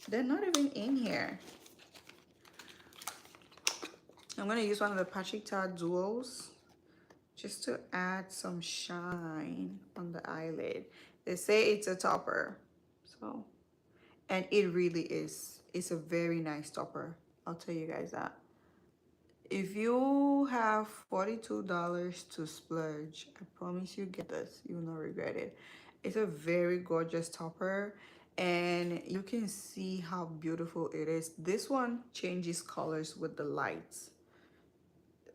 they're not even in here. I'm gonna use one of the Patrick Tar duos just to add some shine on the eyelid. They say it's a topper, so, and it really is. It's a very nice topper. I'll tell you guys that. If you have $42 to splurge, I promise you, get this. You will not regret it. It's a very gorgeous topper, and you can see how beautiful it is. This one changes colors with the lights.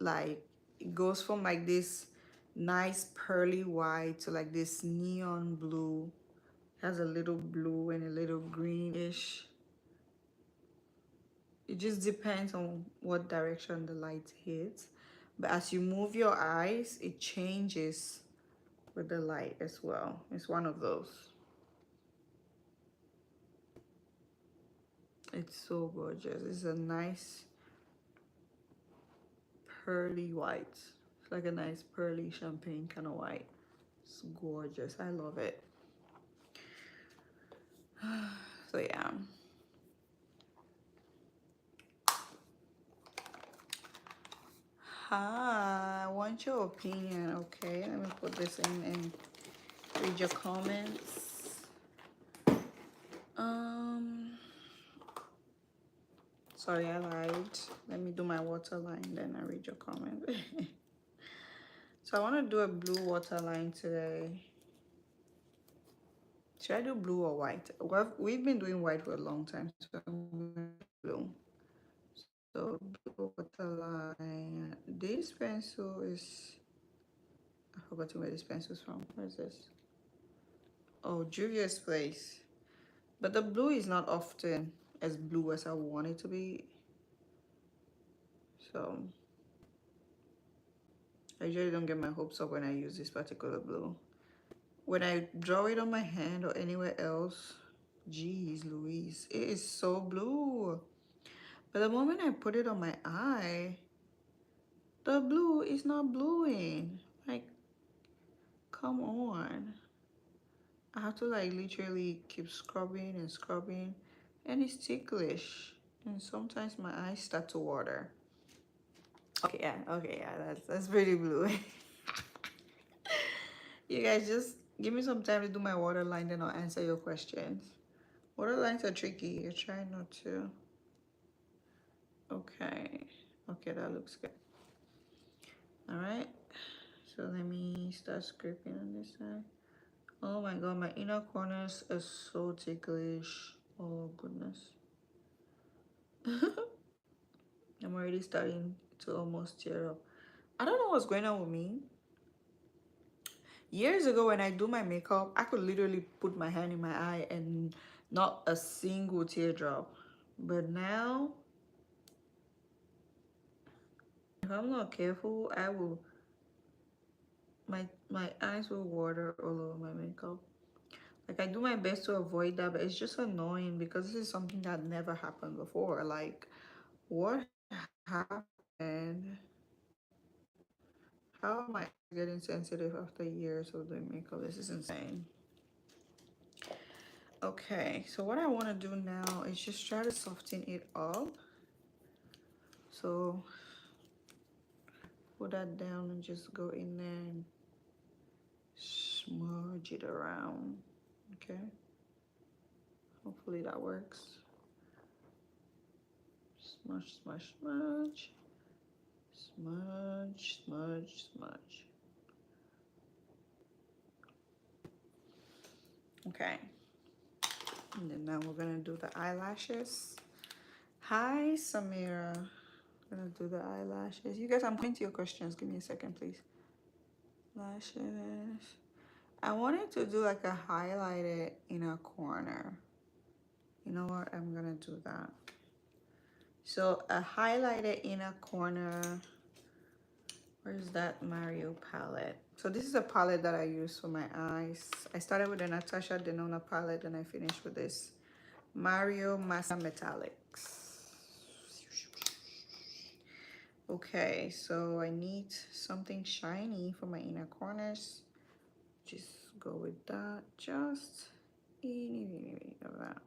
Like, it goes from like this nice pearly white to like this neon blue. It has a little blue and a little greenish. It just depends on what direction the light hits, but as you move your eyes, it changes with the light as well. It's one of those. It's so gorgeous. It's a nice pearly white. It's like a nice pearly champagne kind of white. It's gorgeous. I love it. So yeah. I want your opinion. Okay, let me put this in read your comments. Sorry, I lied. Let me do my waterline, then I read your comment. So I want to do a blue waterline today. Should I do blue or white? Well, we've been doing white for a long time, so I'm going to do blue. So blue waterline. This pencil is, I forgot where this pencil is from. Where is this? Oh, Juvia's Place. But the blue is not often as blue as I want it to be. So I usually don't get my hopes up when I use this particular blue. When I draw it on my hand or anywhere else, geez Louise, it is so blue. But the moment I put it on my eye, the blue is not bluing. Like, come on. I have to like literally keep scrubbing and scrubbing, and it's ticklish. And sometimes my eyes start to water. Okay, yeah, that's pretty blue. You guys just give me some time to do my waterline, then I'll answer your questions. Waterlines are tricky. You try not to. Okay, that looks good. All right, so let me start scraping on this side. Oh my god, my inner corners are so ticklish. Oh goodness. I'm already starting to almost tear up. I don't know what's going on with me. Years ago when I do my makeup, I could literally put my hand in my eye and not a single teardrop. But now, if I'm not careful, my eyes will water all over my makeup. Like, I do my best to avoid that, but it's just annoying because this is something that never happened before. Like, what happened? How am I getting sensitive after years of doing makeup? This is insane. Okay, so what I want to do now is just try to soften it up. So put that down and just go in there and smudge it around. Okay, hopefully that works. Smudge, smudge, smudge. Smudge, smudge, smudge. Okay, and then now we're gonna do the eyelashes. Hi, Samira. I'm gonna do the eyelashes. You guys, I'm going to your questions. Give me a second, please. Lashes. I wanted to do like a highlighted inner corner. You know what? I'm gonna do that. So a highlighted inner corner. Where's that Mario palette? So this is a palette that I use for my eyes. I started with the Natasha Denona palette and I finished with this Mario Massa Metallics. Okay, so I need something shiny for my inner corners. Just go with that. Just of that.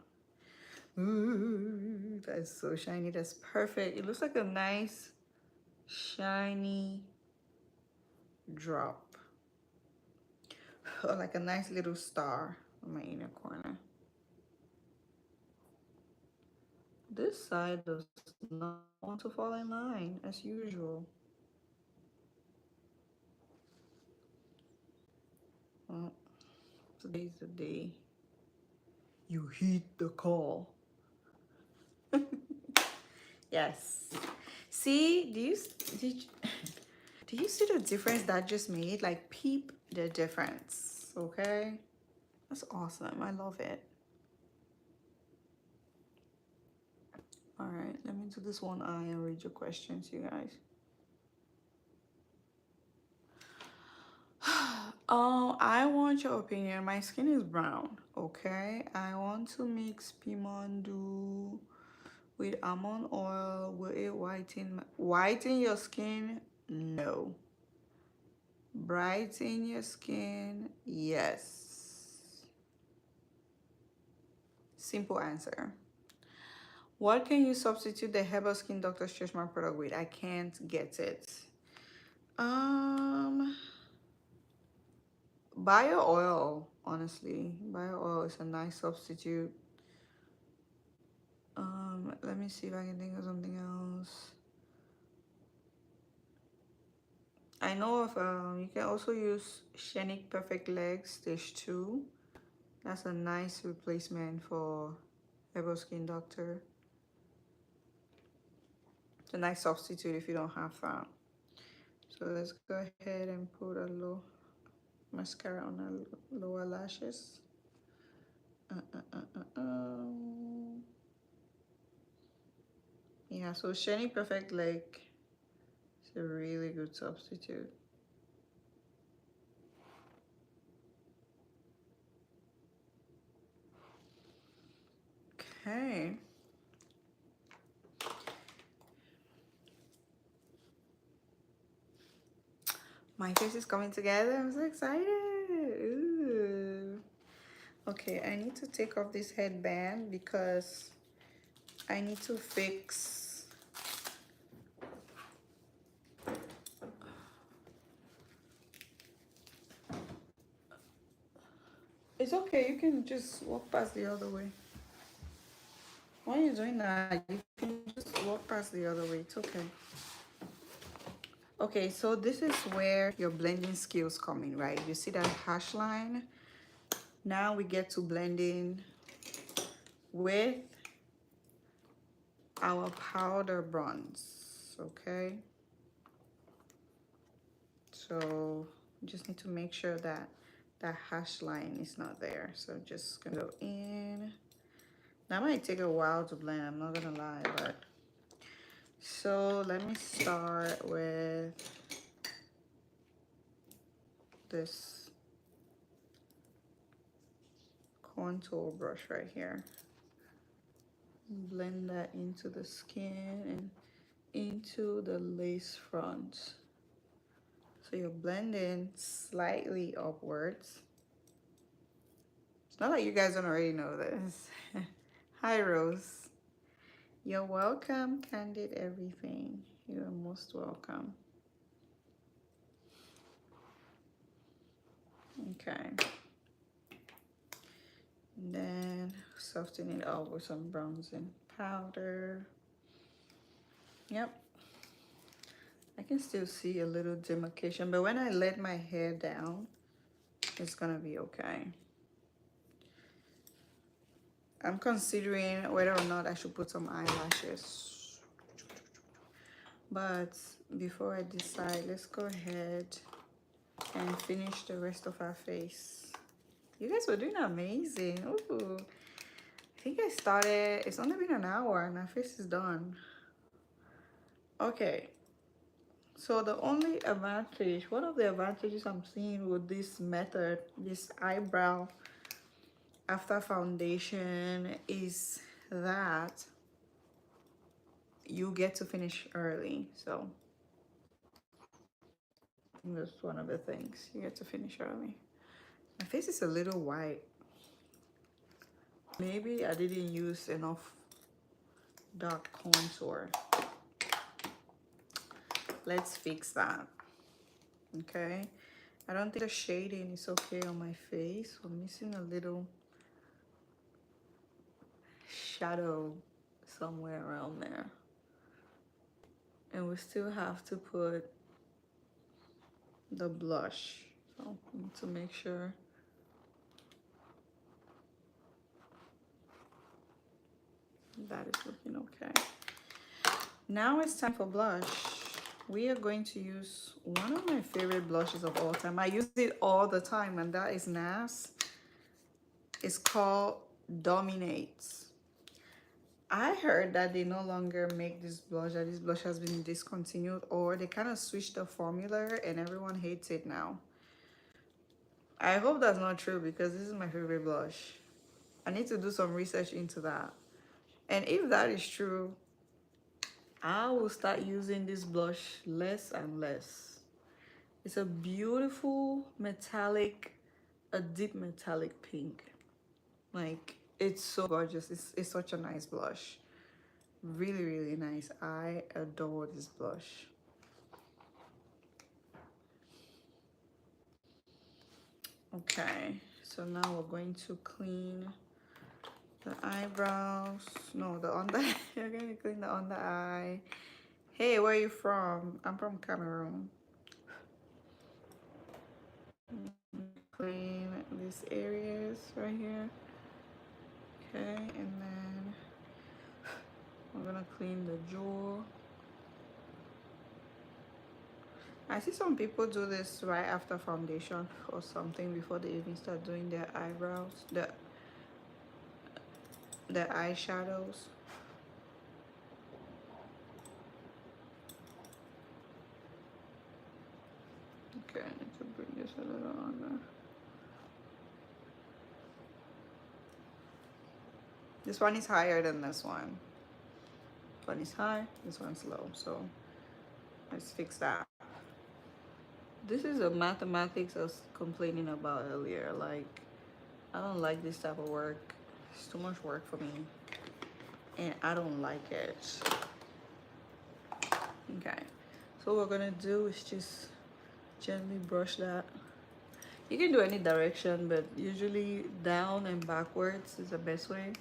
Ooh, that's so shiny. That's perfect. It looks like a nice shiny drop, or like a nice little star on my inner corner. This side does not want to fall in line as usual. Well, today's the day you hit the call. Yes. See, do you see the difference that just made? Like, peep the difference, okay? That's awesome. I love it. All right, let me do this one eye and read your questions, you guys. I want your opinion. My skin is brown, okay? I want to mix Pimondu with almond oil. Will it whiten your skin? No. Brighten your skin? Yes. Simple answer. What can you substitute the Herbal Skin Doctor Stretch Mark product with? I can't get it. bio oil, honestly. Bio oil is a nice substitute. Let me see if I can think of something else. I know of you can also use Shenick Perfect Legs Stage 2. That's a nice replacement for Herbal Skin Doctor. It's a nice substitute if you don't have that. So let's go ahead and put a low mascara on our lower lashes. Yeah, so Shenick Perfect Leg is a really good substitute. Okay. My face is coming together. I'm so excited. Ooh. Okay, I need to take off this headband because I need to fix. It's okay, you can just walk past the other way. Why are you doing that? You can just walk past the other way. It's okay. Okay, so this is where your blending skills come in, right? You see that hash line? Now we get to blending with our powder bronze, okay? So just need to make sure that that hash line is not there. So just gonna go in. That might take a while to blend, I'm not gonna lie, but so let me start with this contour brush right here. Blend that into the skin and into the lace front. So you're blending slightly upwards. It's not like you guys don't already know this. Hi, Rose. You're welcome, Candid Everything. You are most welcome. Okay. And then soften it up with some bronzing powder. Yep. I can still see a little demarcation, but when I let my hair down, it's gonna be okay. I'm considering whether or not I should put some eyelashes. But before I decide, let's go ahead and finish the rest of our face. You guys were doing amazing. Ooh. I think I started, it's only been an hour and my face is done. Okay. So the only advantage, one of the advantages I'm seeing with this method, this eyebrow after foundation, is that you get to finish early. So I think that's one of the things, you get to finish early. My face is a little white. Maybe I didn't use enough dark contour. Let's fix that. Okay, I don't think the shading is okay on my face. I'm missing a little shadow somewhere around there, and we still have to put the blush, so I need to make sure that is looking okay. Now it's time for blush. We are going to use one of my favorite blushes of all time. I use it all the time, and that is NARS. It's called Dominates. I heard that they no longer make this blush, that this blush has been discontinued, or they kind of switched the formula and everyone hates it now. I hope that's not true because this is my favorite blush. I need to do some research into that. And if that is true, I will start using this blush less and less. It's a beautiful metallic, a deep metallic pink. Like, it's so gorgeous. It's such a nice blush. Really, really nice. I adore this blush. Okay, so now we're going to clean the eyebrows. No, the under. You're going to clean the under eye. Hey, where are you from? I'm from Cameroon. Clean these areas right here. Okay, and then we're gonna clean the jaw. I see some people do this right after foundation or something before they even start doing their eyebrows, the eyeshadows. Okay, I need to bring this a little under. This one is higher than this one. This one is high, this one's low. So let's fix that. This is a mathematics I was complaining about earlier. Like, I don't like this type of work. It's too much work for me. And I don't like it. Okay. So what we're gonna do is just gently brush that. You can do any direction, but usually down and backwards is the best way.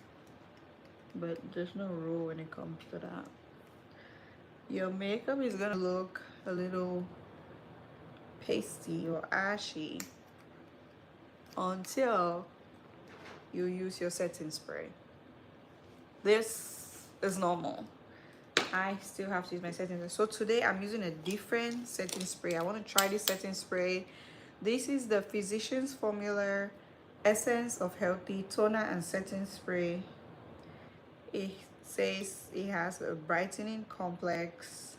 But there's no rule when it comes to that. Your makeup is gonna look a little pasty or ashy until you use your setting spray. This is normal. I still have to use my setting spray. So today I'm using a different setting spray. I want to try this setting spray. This is the Physicians Formula Essence of Healthy Toner and Setting Spray. It says it has a brightening complex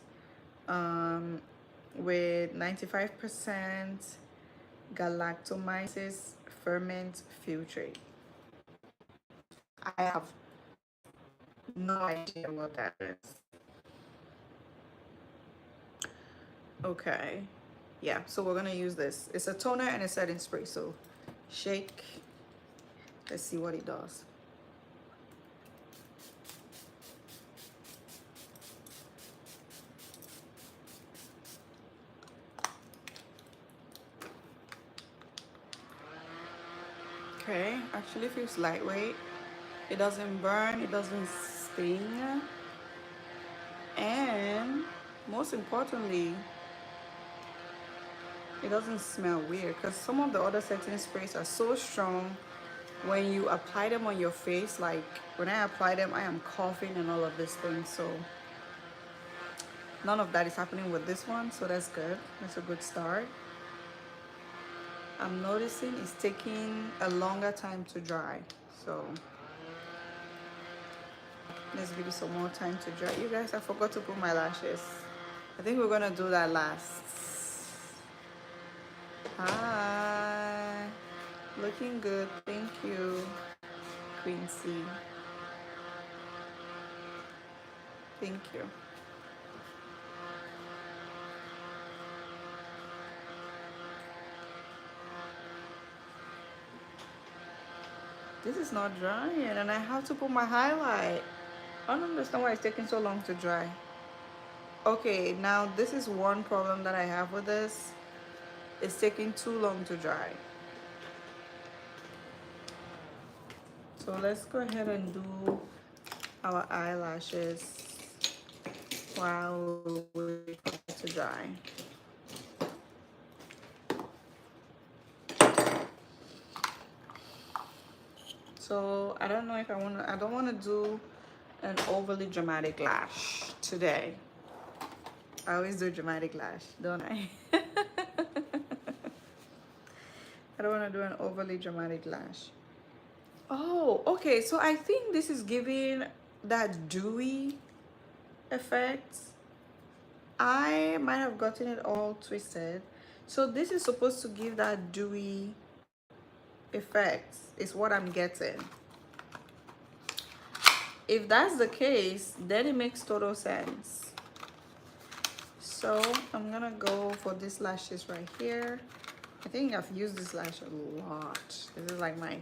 with 95% galactomyces ferment filtrate. I have no idea what that is. Okay, yeah, so we're gonna use this. It's a toner and a setting spray, so shake. Let's see what it does. Okay, actually feels lightweight. It doesn't burn, it doesn't sting, and most importantly, it doesn't smell weird, because some of the other setting sprays are so strong. When you apply them on your face, like when I apply them, I am coughing and all of these things. So none of that is happening with this one, so that's good. That's a good start. I'm noticing it's taking a longer time to dry, so let's give it some more time to dry. You guys, I forgot to put my lashes. I think we're gonna do that last. Hi, looking good, thank you, Quincy. Thank you. This is not drying, and I have to put my highlight. I don't understand why it's taking so long to dry. Okay, now this is one problem that I have with this. It's taking too long to dry. So let's go ahead and do our eyelashes while we wait for it to dry. So I don't know if I don't want to do an overly dramatic lash today. I always do a dramatic lash, don't I? I don't want to do an overly dramatic lash. Oh, okay. So I think this is giving that dewy effect. I might have gotten it all twisted. So this is supposed to give that dewy effect, is what I'm getting. If that's the case, then it makes total sense. So I'm gonna go for these lashes right here. I think I've used this lash a lot. This is like my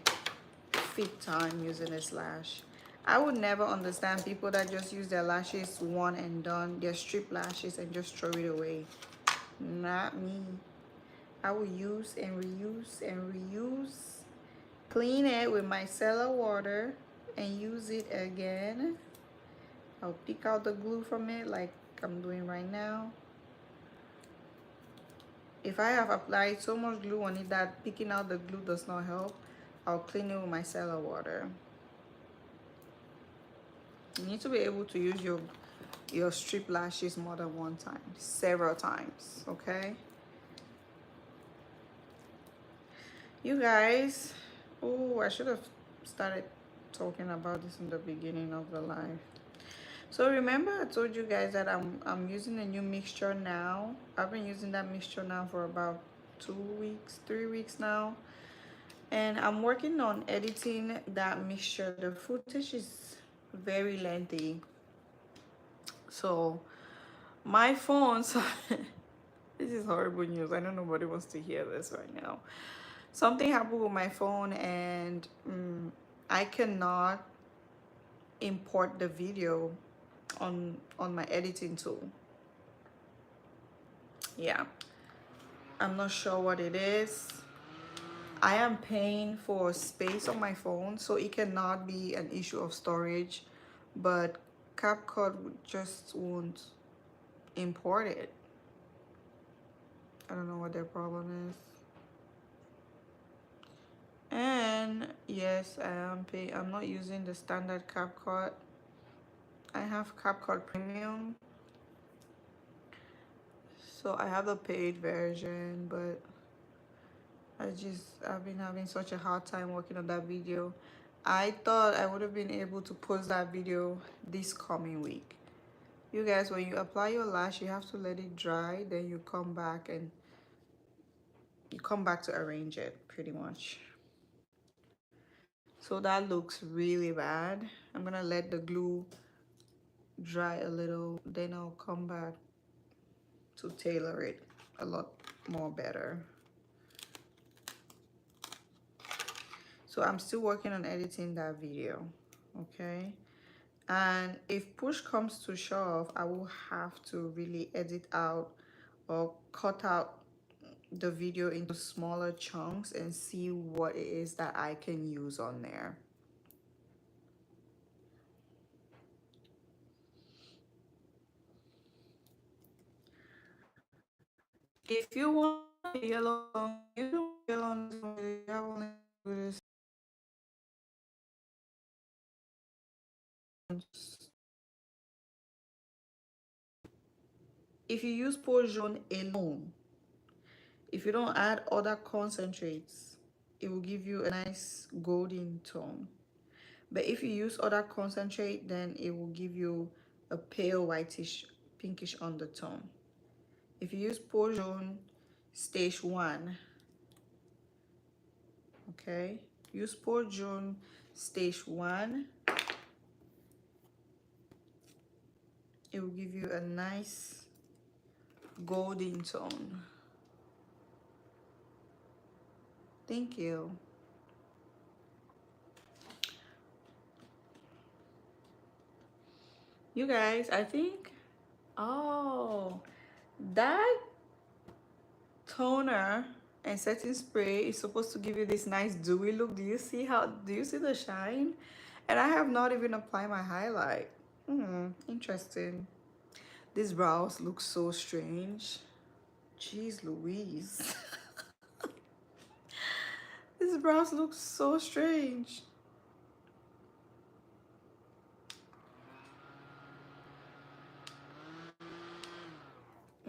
5th time using this lash. I would never understand people that just use their lashes one and done, their strip lashes, and just throw it away. Not me. I will use and reuse and reuse. Clean it with micellar water and use it again. I'll pick out the glue from it like I'm doing right now. If I have applied so much glue on it that picking out the glue does not help, I'll clean it with micellar water. You need to be able to use your strip lashes more than one time, several times, okay? You guys, oh, I should have started talking about this in the beginning of the live. So remember I told you guys that I'm using a new mixture now. I've been using that mixture now for about 2 weeks, 3 weeks now. And I'm working on editing that mixture. The footage is very lengthy. So my phone, this is horrible news. I know nobody wants to hear this right now. Something happened with my phone and I cannot import the video on my editing tool. Yeah, I'm not sure what it is. I am paying for space on my phone, so it cannot be an issue of storage, but CapCut just won't import it. I don't know what their problem is. And yes, I am paying. I'm not using the standard CapCut. I have CapCut Premium. So I have the paid version, but I've been having such a hard time working on that video. I thought I would have been able to post that video this coming week. You guys, when you apply your lash, you have to let it dry, then you come back to arrange it pretty much. So that looks really bad. I'm gonna let the glue dry a little, then I'll come back to tailor it a lot more better. So I'm still working on editing that video, okay? And if push comes to shove, I will have to really edit out or cut out the video into smaller chunks and see what it is that I can use on there. If you want a yellow tone, you don't yellow on this one, you have only this. If you use Pore Jaune alone, if you don't add other concentrates, it will give you a nice golden tone. But if you use other concentrate, then it will give you a pale whitish pinkish undertone. If you use Pore Jaune stage 1, okay, use Pore Jaune stage 1, it will give you a nice golden tone. Thank you. You guys, I think, oh, that toner and setting spray is supposed to give you this nice dewy look. Do you see the shine? And I have not even applied my highlight. Interesting. These brows look so strange. Jeez Louise. These brows look so strange.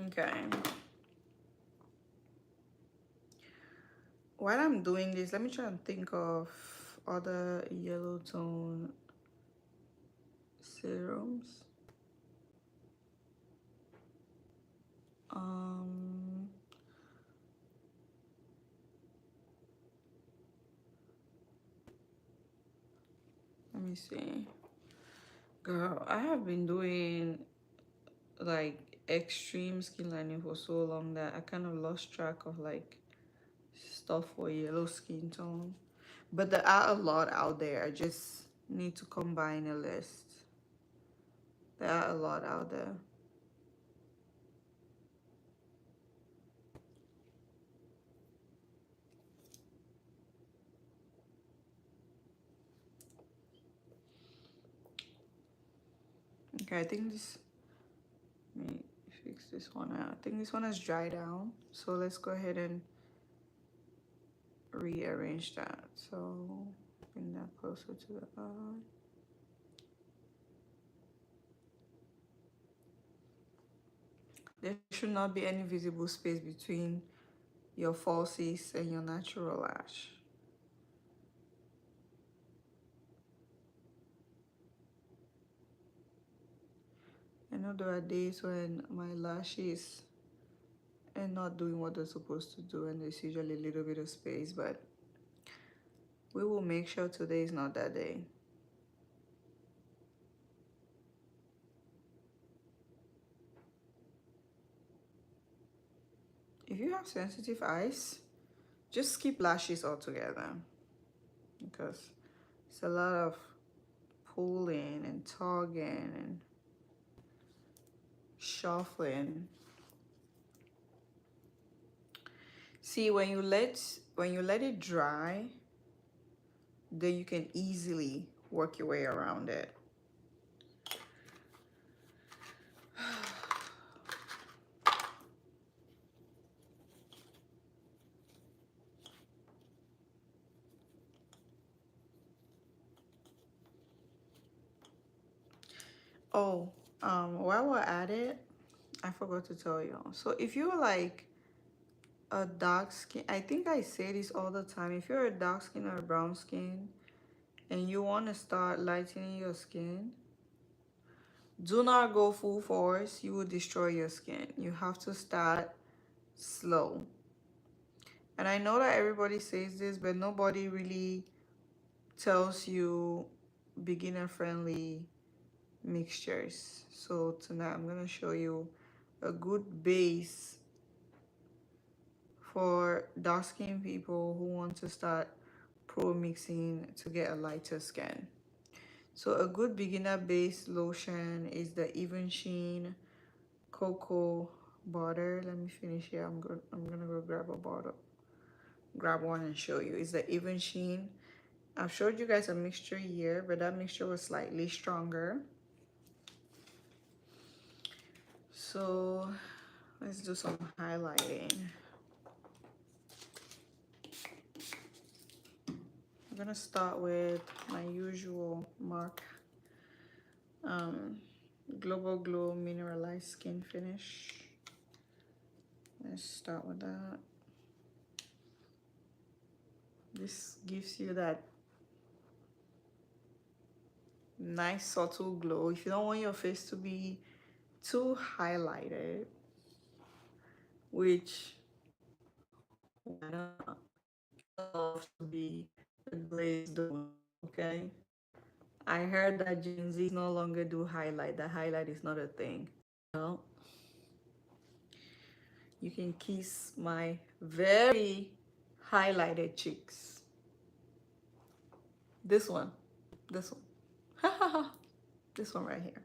Okay. While I'm doing this, let me try and think of other yellow tone serums. Let me see. Girl, I have been doing like extreme skin lightening for so long that I kind of lost track of like stuff for yellow skin tone. But there are a lot out there. I just need to combine a list. There are a lot out there. Okay, I think this, let me fix this one out. I think this one has dried down. So let's go ahead and rearrange that. So bring that closer to the eye. There should not be any visible space between your falsies and your natural lash. I know there are days when my lashes are not doing what they're supposed to do and there's usually a little bit of space, but we will make sure today is not that day. If you have sensitive eyes, just skip lashes altogether because it's a lot of pulling and tugging and shuffling. See, when you let it dry, then you can easily work your way around it. Oh, while we're at it, I forgot to tell you. So if you're like a dark skin, I think I say this all the time. If you're a dark skin or a brown skin and you want to start lightening your skin, do not go full force. You will destroy your skin. You have to start slow. And I know that everybody says this, but nobody really tells you beginner friendly mixtures. So tonight I'm gonna show you a good base for dark skin people who want to start pro mixing to get a lighter skin. So a good beginner base lotion is the Even Sheen Cocoa Butter. Let me finish here. I'm gonna go grab a bottle, grab one and show you. It's the Even Sheen. I've showed you guys a mixture here, but that mixture was slightly stronger. So let's do some highlighting. I'm gonna start with my usual MAC Global Glow Mineralized Skin Finish. Let's start with that. This gives you that nice subtle glow. If you don't want your face to be too highlighted, which why not? Love to be a glazed donut, okay? I heard that Gen Z no longer do highlight. The highlight is not a thing. Well, you can kiss my very highlighted cheeks. This one. This one. This one right here.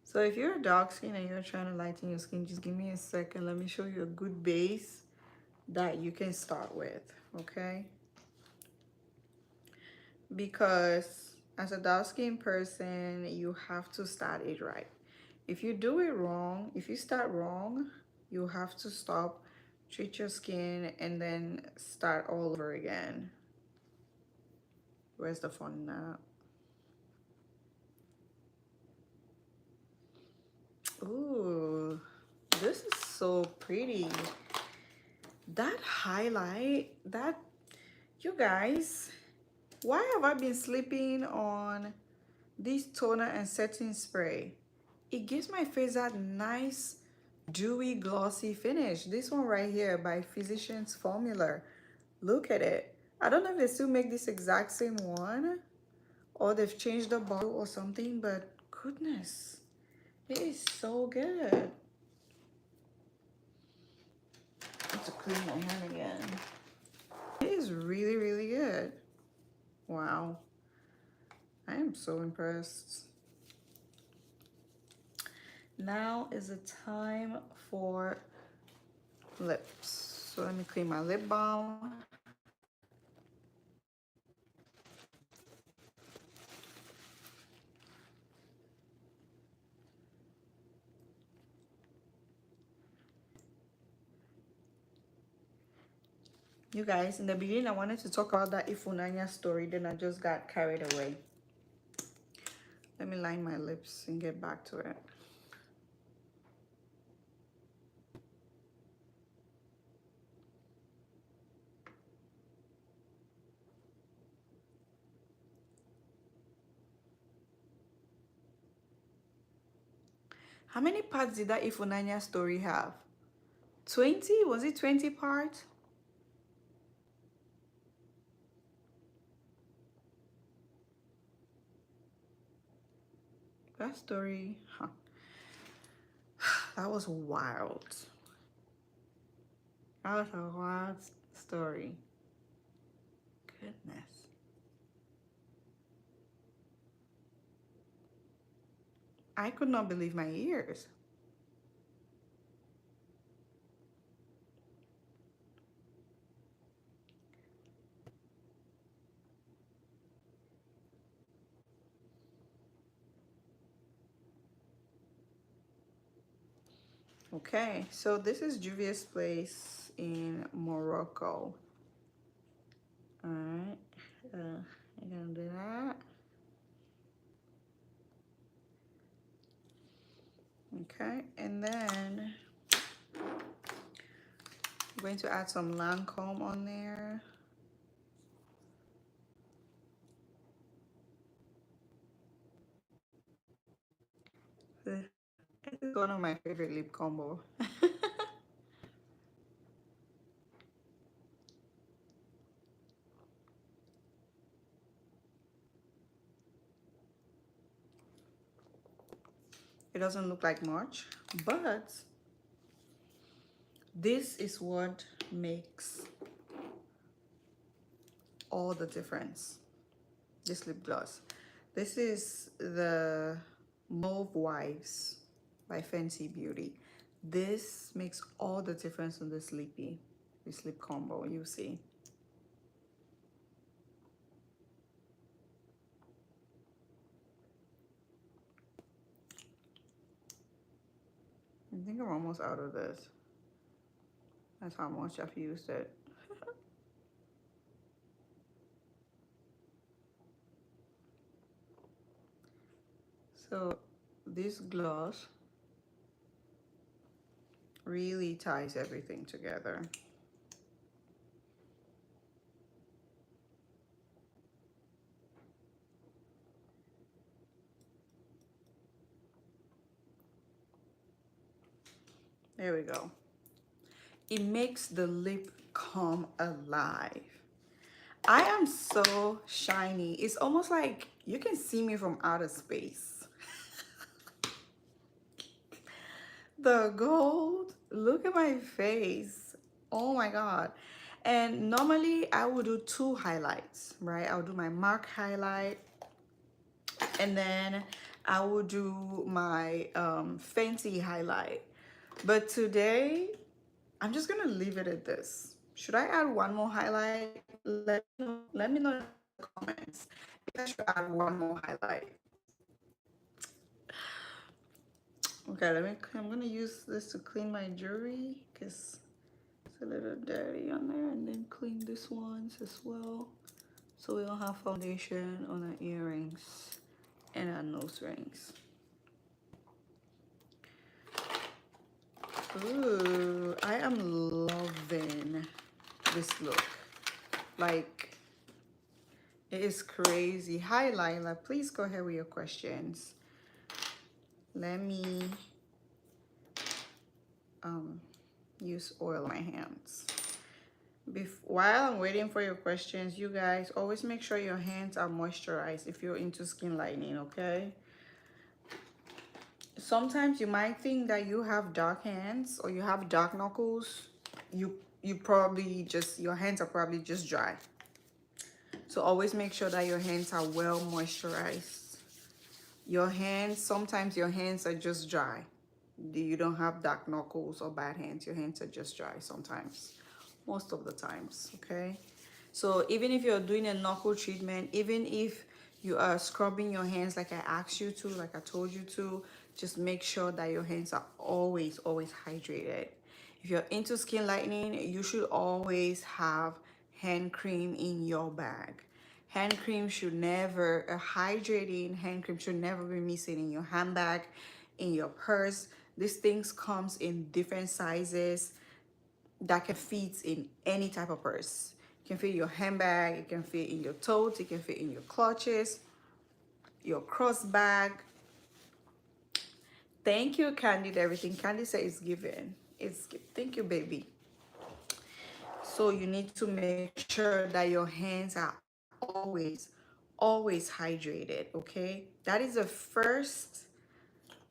So if you're dark skin and you're trying to lighten your skin, just give me a second. Let me show you a good base that you can start with, okay? Because as a dark skin person, you have to start it right. If you do it wrong, if you start wrong, you have to stop, treat your skin, and then start all over again. Where's the fun now? Ooh, this is so pretty. That highlight, that, you guys, why have I been sleeping on this toner and setting spray? It gives my face that nice dewy glossy finish. This one right here by Physicians Formula. Look at it. I don't know if they still make this exact same one or they've changed the bottle or something, but goodness, it is so good. I have to clean my hand again. It is really, really good. Wow. I am so impressed. Now is the time for lips. So let me clean my lip balm. You guys, in the beginning I wanted to talk about that Ephua story, then I just got carried away. Let me line my lips and get back to it. How many parts did that Ephua story have? 20? Was it 20 parts? That story, huh? That was wild. That was a wild story. Goodness. I could not believe my ears. Okay, so this is Juvia's place in Morocco. All right, I'm gonna do that. Okay, and then I'm going to add some Lancome on there. This is one of my favorite lip combo. It doesn't look like much, but this is what makes all the difference. This lip gloss. This is the Mauve Wives by Fenty Beauty. This makes all the difference on this lip combo, you see. I think I'm almost out of this. That's how much I've used it. So this gloss really ties everything together. There we go. It makes the lip come alive. I am so shiny. It's almost like you can see me from outer space. The gold, look at my face. Oh my God. And normally I would do two highlights, right? I'll do my MAC highlight and then I will do my Fenty highlight. But today, I'm just gonna leave it at this. Should I add one more highlight? Let me know in the comments if I should add one more highlight. Okay, I'm gonna use this to clean my jewelry because it's a little dirty on there, and then clean this ones as well so we don't have foundation on our earrings and our nose rings. Ooh, I am loving this look. Like, it is crazy. Hi Lila, please go ahead with your questions. Let me use oil on my hands. While I'm waiting for your questions, you guys always make sure your hands are moisturized if you're into skin lightening, okay? Sometimes you might think that you have dark hands or you have dark knuckles. You probably just, your hands are probably just dry. So always make sure that your hands are well moisturized. Your hands, sometimes your hands are just dry. You don't have dark knuckles or bad hands. Your hands are just dry sometimes. Most of the times, okay? So even if you're doing a knuckle treatment, even if you are scrubbing your hands like I asked you to, like I told you to, just make sure that your hands are always hydrated. If you're into skin lightening, you should always have hand cream in your bag. Hand cream should never, a hydrating hand cream should never be missing in your handbag, in your purse. These things comes in different sizes that can fit in any type of purse. It can fit in your handbag, it can fit in your tote, it can fit in your clutches, your cross bag. Thank you, Candy, everything. Candy said it's given. Thank you, baby. So you need to make sure that your hands are always hydrated, okay? That is the first,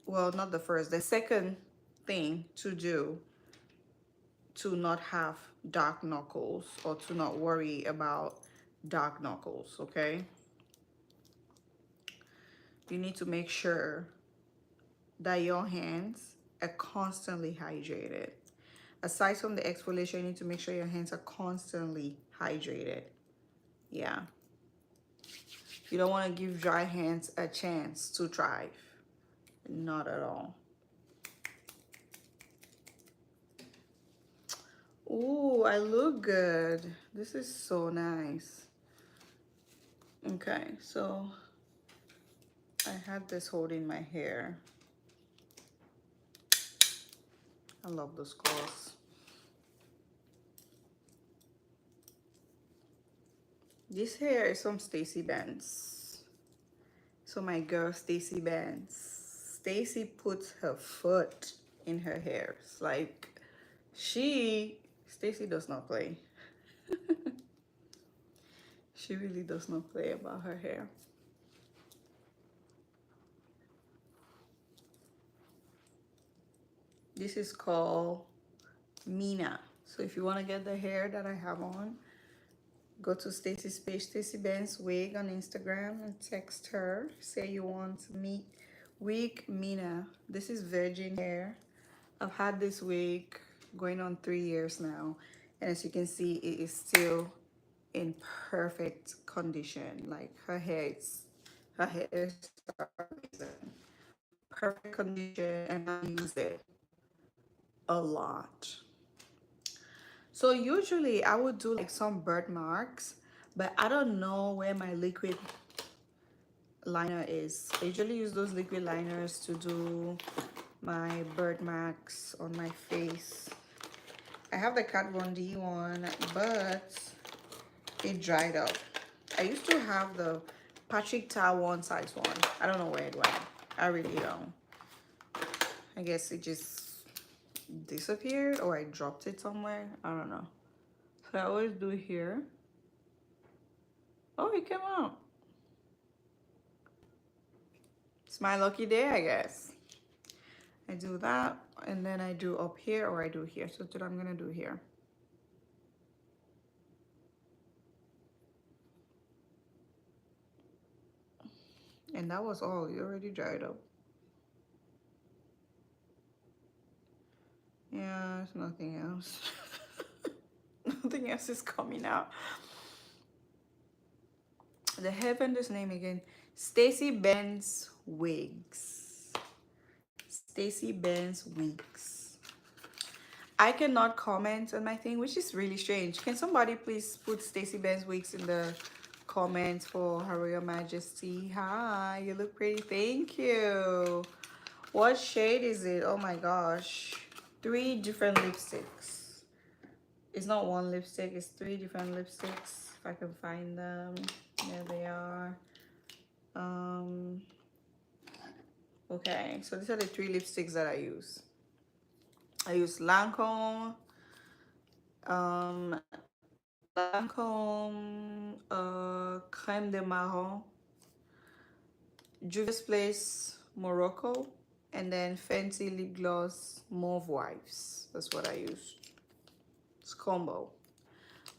well, not the first, the second thing to do to not have dark knuckles or to not worry about dark knuckles, okay? You need to make sure that your hands are constantly hydrated. Aside from the exfoliation, you need to make sure your hands are constantly hydrated. Yeah. You don't want to give dry hands a chance to thrive. Not at all. Ooh, I look good. This is so nice. Okay, so I had this holding my hair. I love those colors. This hair is from Stacy Benz. So my girl Stacy Benz. Stacy puts her foot in her hair. It's like Stacy does not play. She really does not play about her hair. This is called Mina. So if you want to get the hair that I have on, go to Stacy's page, Stacy Benz Wig on Instagram, and text her. Say you want wig Mina. This is virgin hair. I've had this wig going on 3 years now, and as you can see, it is still in perfect condition. Like her hair is amazing. Perfect condition, and I use it a lot. So usually I would do like some birthmarks, but I don't know where my liquid liner is. I usually use those liquid liners to do my birthmarks on my face. I have the Kat Von D one, but it dried up. I used to have the Patrick Ta one size one. I don't know where it went. I really don't. I guess it just disappeared or I dropped it somewhere. I don't know. So I always do it here. Oh, it came out. It's my lucky day, I guess. I do that, and then I do up here or I do here. So today I'm gonna do here. And that was all. It already dried up. Yeah, there's nothing else. Nothing else is coming out. The heaven's name again. Stacy Benz Wigs. Stacy Benz Wigs. I cannot comment on my thing, which is really strange. Can somebody please put Stacy Benz Wigs in the comments for Her Royal Majesty? Hi, you look pretty. Thank you. What shade is it? Oh my gosh. 3 different lipsticks. It's not one lipstick, it's 3 different lipsticks. If I can find them. There they are. Okay, so these are the 3 lipsticks that I use. I use Lancome, Crème de Marron, Juvia's Place Morocco, and then Fenty Lip Gloss Mauve Wipes. That's what I use. It's combo.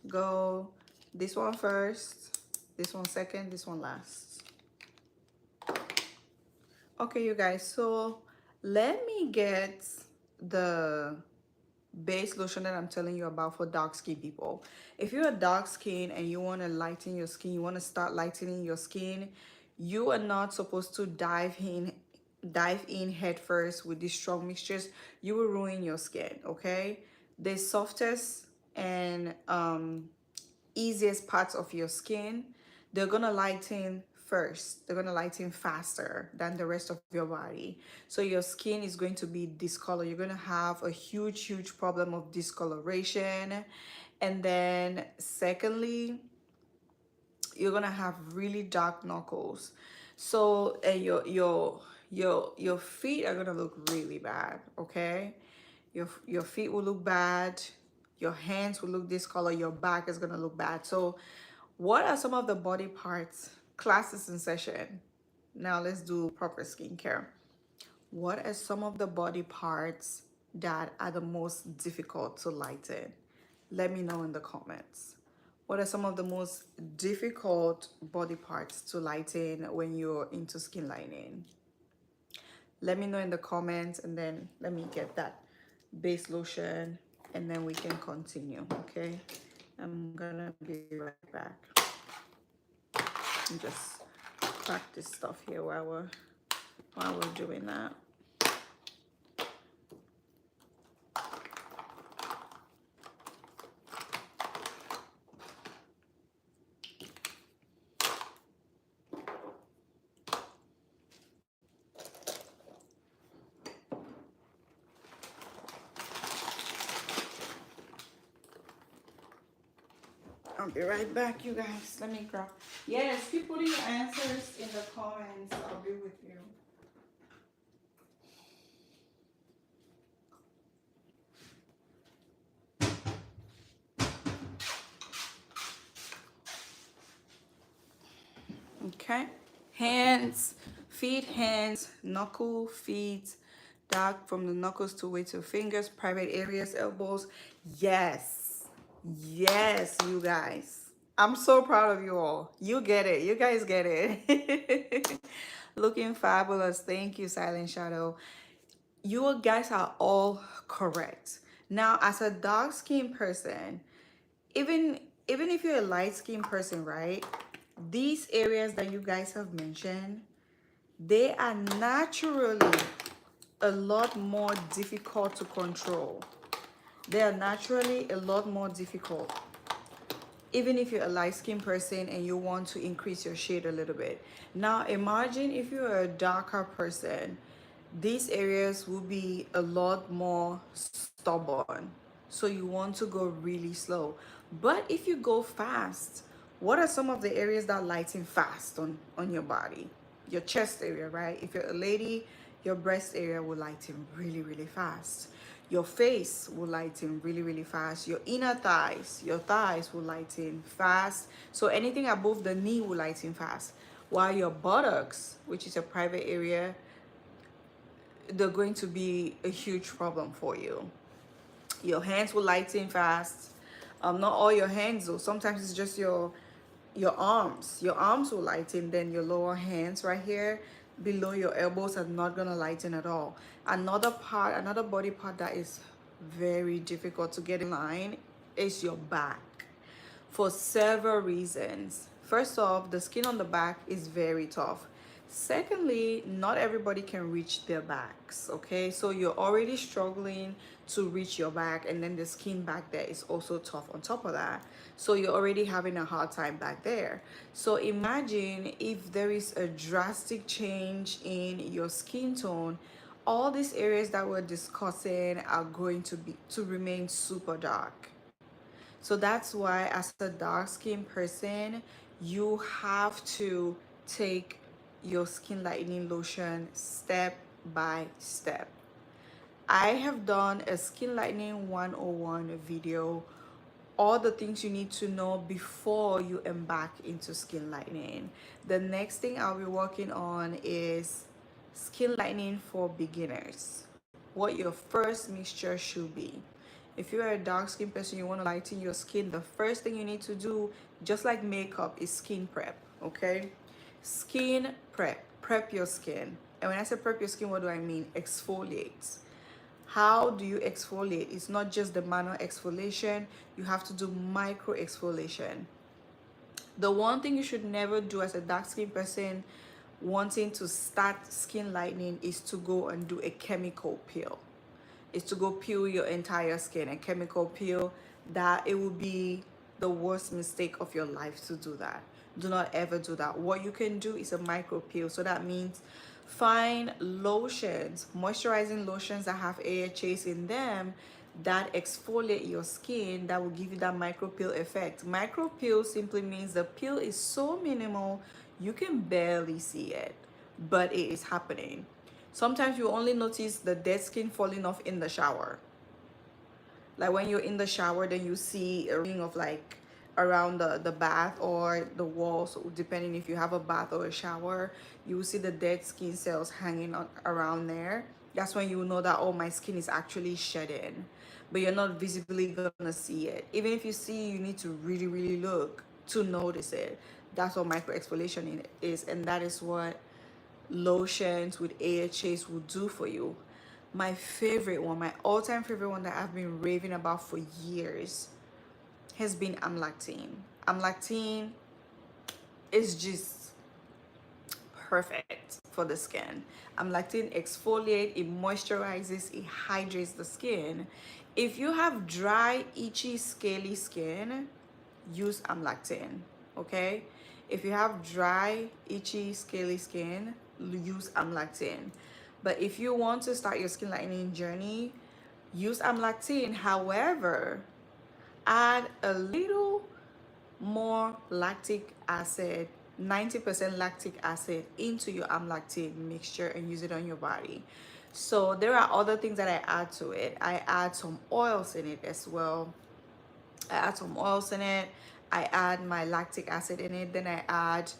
Go this one first, this one second, this one last. Okay, you guys, so let me get the base lotion that I'm telling you about for dark skin people. If you're a dark skin and you want to lighten your skin, you want to start lightening your skin, you are not supposed to dive in head first with these strong mixtures. You will ruin your skin, okay? The softest and easiest parts of your skin, they're gonna lighten first. They're gonna lighten faster than the rest of your body. So your skin is going to be discolored. You're gonna have a huge problem of discoloration. And then secondly, you're gonna have really dark knuckles. So and your feet are gonna look really bad, okay? Your feet will look bad, your hands will look discolored, your back is gonna look bad. So what are some of the body parts? Classes in session. Now let's do proper skincare. What are some of the body parts that are the most difficult to lighten? Let me know in the comments. What are some of the most difficult body parts to lighten when you're into skin lightening? Let me know in the comments, and then let me get that base lotion and then we can continue, okay? I'm gonna be right back. And just crack this stuff here while we're doing that. I'll be right back, you guys. Let me grab. Yes, keep putting your answers in the comments. I'll be with you. Okay. Hands, feet, hands, knuckle, feet, dark from the knuckles to way to fingers, private areas, elbows. Yes. Yes, you guys. I'm so proud of you all. You get it. You guys get it. Looking fabulous. Thank you, Silent Shadow. You guys are all correct. Now, as a dark skinned person, even if you're a light skinned person, right? These areas that you guys have mentioned, they are naturally a lot more difficult to control. They are naturally a lot more difficult. Even if you're a light skinned person and you want to increase your shade a little bit. Now imagine if you're a darker person, these areas will be a lot more stubborn. So you want to go really slow. But if you go fast, what are some of the areas that lighten fast on your body? Your chest area, right? If you're a lady, your breast area will lighten really fast. Your face will lighten really fast. Your inner thighs, your thighs will lighten fast. So anything above the knee will lighten fast. While your buttocks, which is a private area, they're going to be a huge problem for you. Your hands will lighten fast. Not all your hands though. Sometimes it's just your arms. Your arms will lighten, then your lower hands right here below your elbows are not gonna lighten at all. Another body part that is very difficult to get in line is your back, for several reasons. First off, the skin on the back is very tough. Secondly, not everybody can reach their backs, okay? So you're already struggling to reach your back, and then the skin back there is also tough on top of that. So you're already having a hard time back there. So imagine if there is a drastic change in your skin tone, all these areas that we're discussing are going to remain super dark. So that's why as a dark skinned person, you have to take your skin lightening lotion step by step. I have done a skin lightening 101 video, all the things you need to know before you embark into skin lightening. The next thing I'll be working on is skin lightening for beginners, what your first mixture should be. If you're a dark skin person, you want to lighten your skin, the first thing you need to do, just like makeup, is skin prep, okay? Skin prep your skin. And when I say prep your skin, what do I mean? Exfoliate. How do you exfoliate? It's not just the manual exfoliation, you have to do micro exfoliation. The one thing you should never do as a dark skin person wanting to start skin lightening is to go and do a chemical peel. Is to go peel your entire skin, a chemical peel that it will be the worst mistake of your life to do that. Do not ever do that. What you can do is a micro peel. So that means find lotions, moisturizing lotions that have AHAs in them that exfoliate your skin, that will give you that micro peel effect. Micro peel simply means the peel is so minimal you can barely see it, but it is happening. Sometimes you only notice the dead skin falling off in the shower. Like when you're in the shower, then you see a ring of like around the bath or the walls, depending if you have a bath or a shower, you will see the dead skin cells hanging on, around there. That's when you will know that, oh, my skin is actually shedding, but you're not visibly gonna see it. Even if you see, you need to really, really look to notice it. That's what micro exfoliation is, and that is what lotions with AHAs will do for you. My favorite one, my all-time favorite one that I've been raving about for years has been amlactine. Amlactine is just perfect for the skin. Amlactine exfoliates, it moisturizes, it hydrates the skin. If you have dry, itchy, scaly skin, use amlactine, okay? If you have dry, itchy, scaly skin, use amlactine. But if you want to start your skin lightening journey, use amlactine. However, add a little more lactic acid, 90% lactic acid, into your amlactine mixture and use it on your body. So there are other things that I add to it. I add some oils in it as well. I add some oils in it. I add my lactic acid in it. Then I add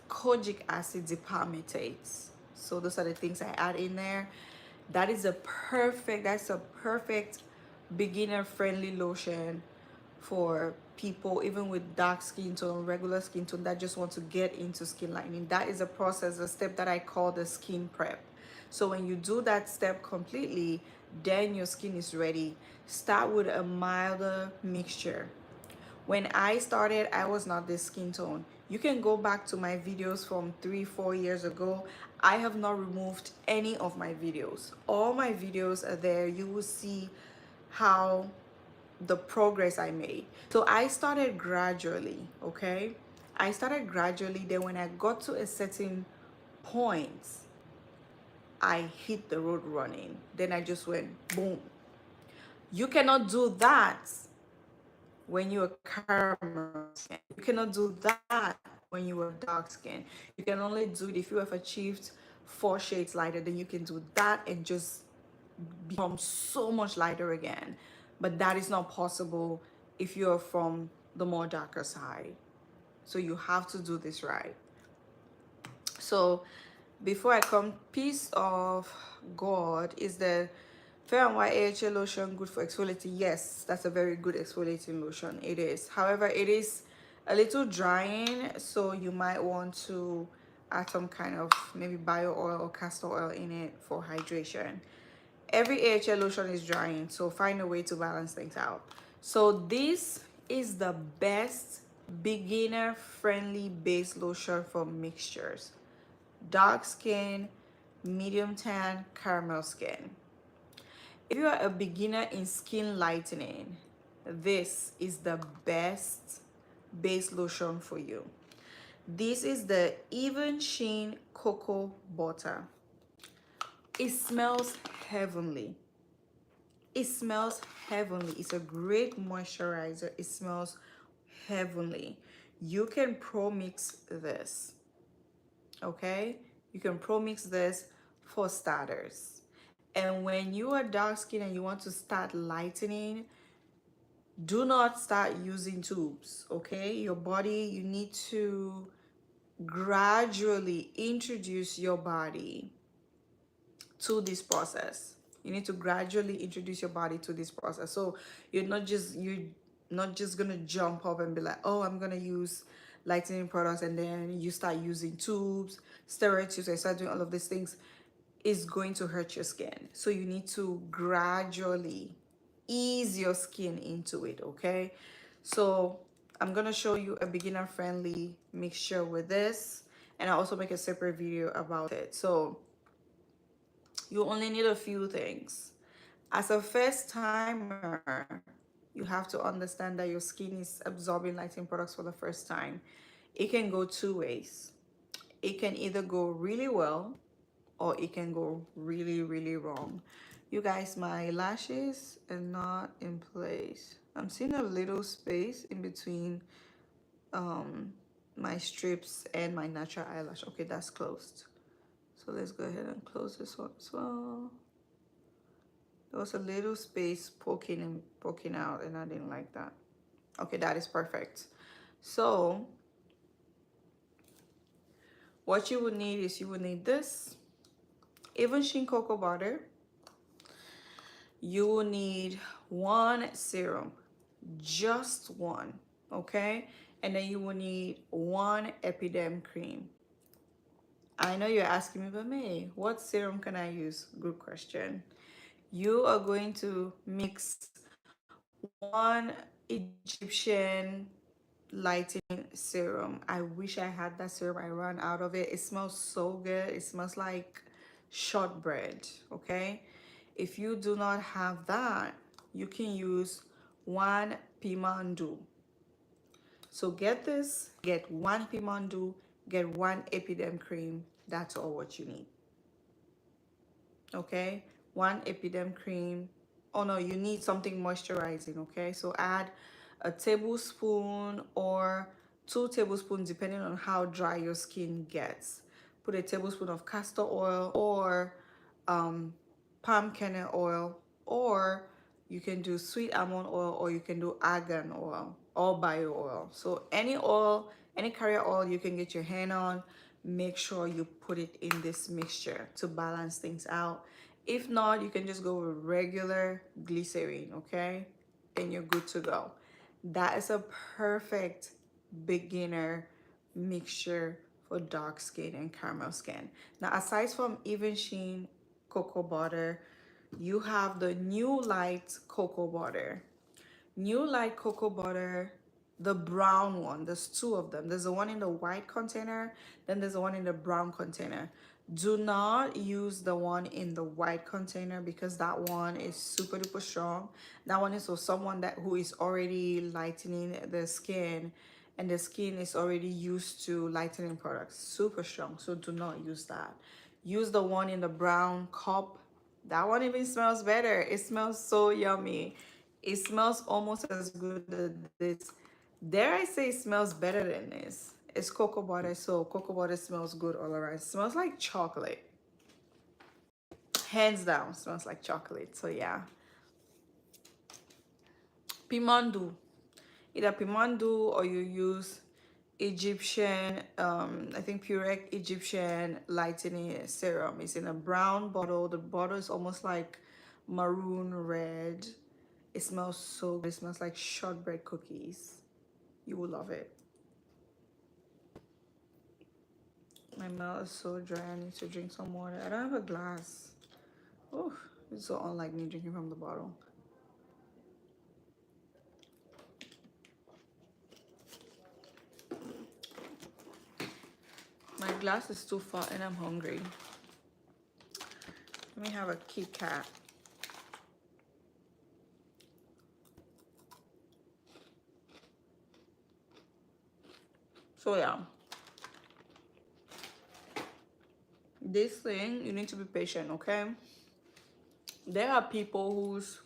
kojic acid dipalmitates. So those are the things I add in there. That's a perfect beginner friendly lotion for people even with dark skin tone, regular skin tone, that just want to get into skin lightening. That is a process, a step that I call the skin prep. So when you do that step completely, then your skin is ready. Start with a milder mixture. When I started, I was not this skin tone. You can go back to my videos from 3-4 years ago. I have not removed any of my videos. All my videos are there. You will see how the progress I made. So I started gradually, okay? I started gradually. Then when I got to a certain point, I hit the road running. Then I just went boom. You cannot do that when you're caramel skin. You cannot do that when you are dark skin. You can only do it if you have achieved 4 shades lighter. Then you can do that and just become so much lighter again. But that is not possible if you're from the more darker side. So you have to do this right. So before I come, piece of God is the Fair and White AHA lotion good for exfoliating. Yes, that's a very good exfoliating lotion. It is. However, it is a little drying, so you might want to add some kind of maybe bio oil or castor oil in it for hydration. Every AHA lotion is drying, so find a way to balance things out. So this is the best beginner friendly base lotion for mixtures: dark skin, medium tan, caramel skin. If you are a beginner in skin lightening, this is the best base lotion for you. This is the Even Sheen Cocoa Butter. It smells heavenly. It smells heavenly. It's a great moisturizer. It smells heavenly. You can pro mix this, okay? You can pro mix this for starters. And when you are dark skin and you want to start lightening, do not start using tubes, okay? Your body, you need to gradually introduce your body to this process. You need to gradually introduce your body to this process. So you're not just gonna jump up and be like, oh, I'm gonna use lightening products, and then you start using tubes, steroid tubes, and start doing all of these things. Is going to hurt your skin. So you need to gradually ease your skin into it, okay? So I'm gonna show you a beginner friendly mixture with this, and I also make a separate video about it. So you only need a few things. As a first timer, you have to understand that your skin is absorbing lighting products for the first time. It can go two ways. It can either go really well or it can go really wrong. You guys, my lashes are not in place. I'm seeing a little space in between my strips and my natural eyelash. Okay, that's closed. So let's go ahead and close this one as well. There was a little space poking out, and I didn't like that. Okay, that is perfect. So what you would need is you would need this even sheen cocoa butter. You will need one serum, just one, okay? And then you will need one epiderm cream. I know you're asking me, but May, what serum can I use? Good question. You are going to mix one Egyptian lightening serum. I wish I had that serum. I ran out of it. It smells so good. It smells like shortbread, okay? If you do not have that, you can use one pimandu. So get this, get one pimandu, get one epiderm cream. That's all what you need. Okay, one epiderm cream. Oh no, you need something moisturizing. Okay, so add a tablespoon or 2 tablespoons depending on how dry your skin gets. Put a tablespoon of castor oil or palm kernel oil, or you can do sweet almond oil, or you can do argan oil or bio oil. So any oil, any carrier oil you can get your hand on, make sure you put it in this mixture to balance things out. If not, you can just go with regular glycerin, okay? And you're good to go. That is a perfect beginner mixture for dark skin and caramel skin. Now, aside from even sheen cocoa butter, you have the new light cocoa butter. New light cocoa butter, the brown one. There's two of them. There's the one in the white container, then there's the one in the brown container. Do not use the one in the white container because that one is super duper strong. That one is for someone who is already lightening the skin, and the skin is already used to lightening products. Super strong. So do not use that. Use the one in the brown cup. That one even smells better. It smells so yummy. It smells almost as good as this. Dare I say it smells better than this. It's cocoa butter, so cocoa butter smells good all around. It smells like chocolate. Hands down, smells like chocolate. So yeah. Pimandu. Either pimandu or you use Egyptian, I think Purec Egyptian lightening serum. It's in a brown bottle. The bottle is almost like maroon red. It smells so good. It smells like shortbread cookies. You will love it. My mouth is so dry. I need to drink some water. I don't have a glass. Oh, it's so unlike me drinking from the bottle. My glass is too far and I'm hungry. Let me have a Kit Kat. So yeah. This thing, you need to be patient, okay? There are people whose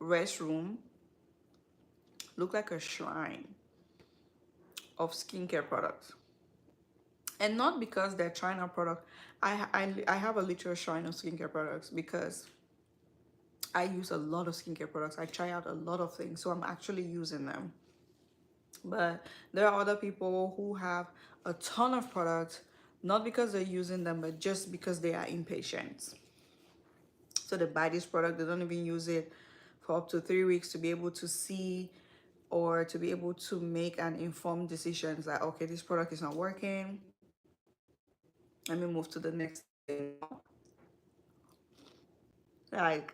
restroom look like a shrine of skincare products. And not because they're trying our product. I have a literal shrine of skincare products because I use a lot of skincare products. I try out a lot of things, so I'm actually using them. But there are other people who have a ton of products, not because they're using them, but just because they are impatient. So they buy this product, they don't even use it for up to 3 weeks to be able to see or to be able to make an informed decision that, okay, this product is not working. Let me move to the next thing. Like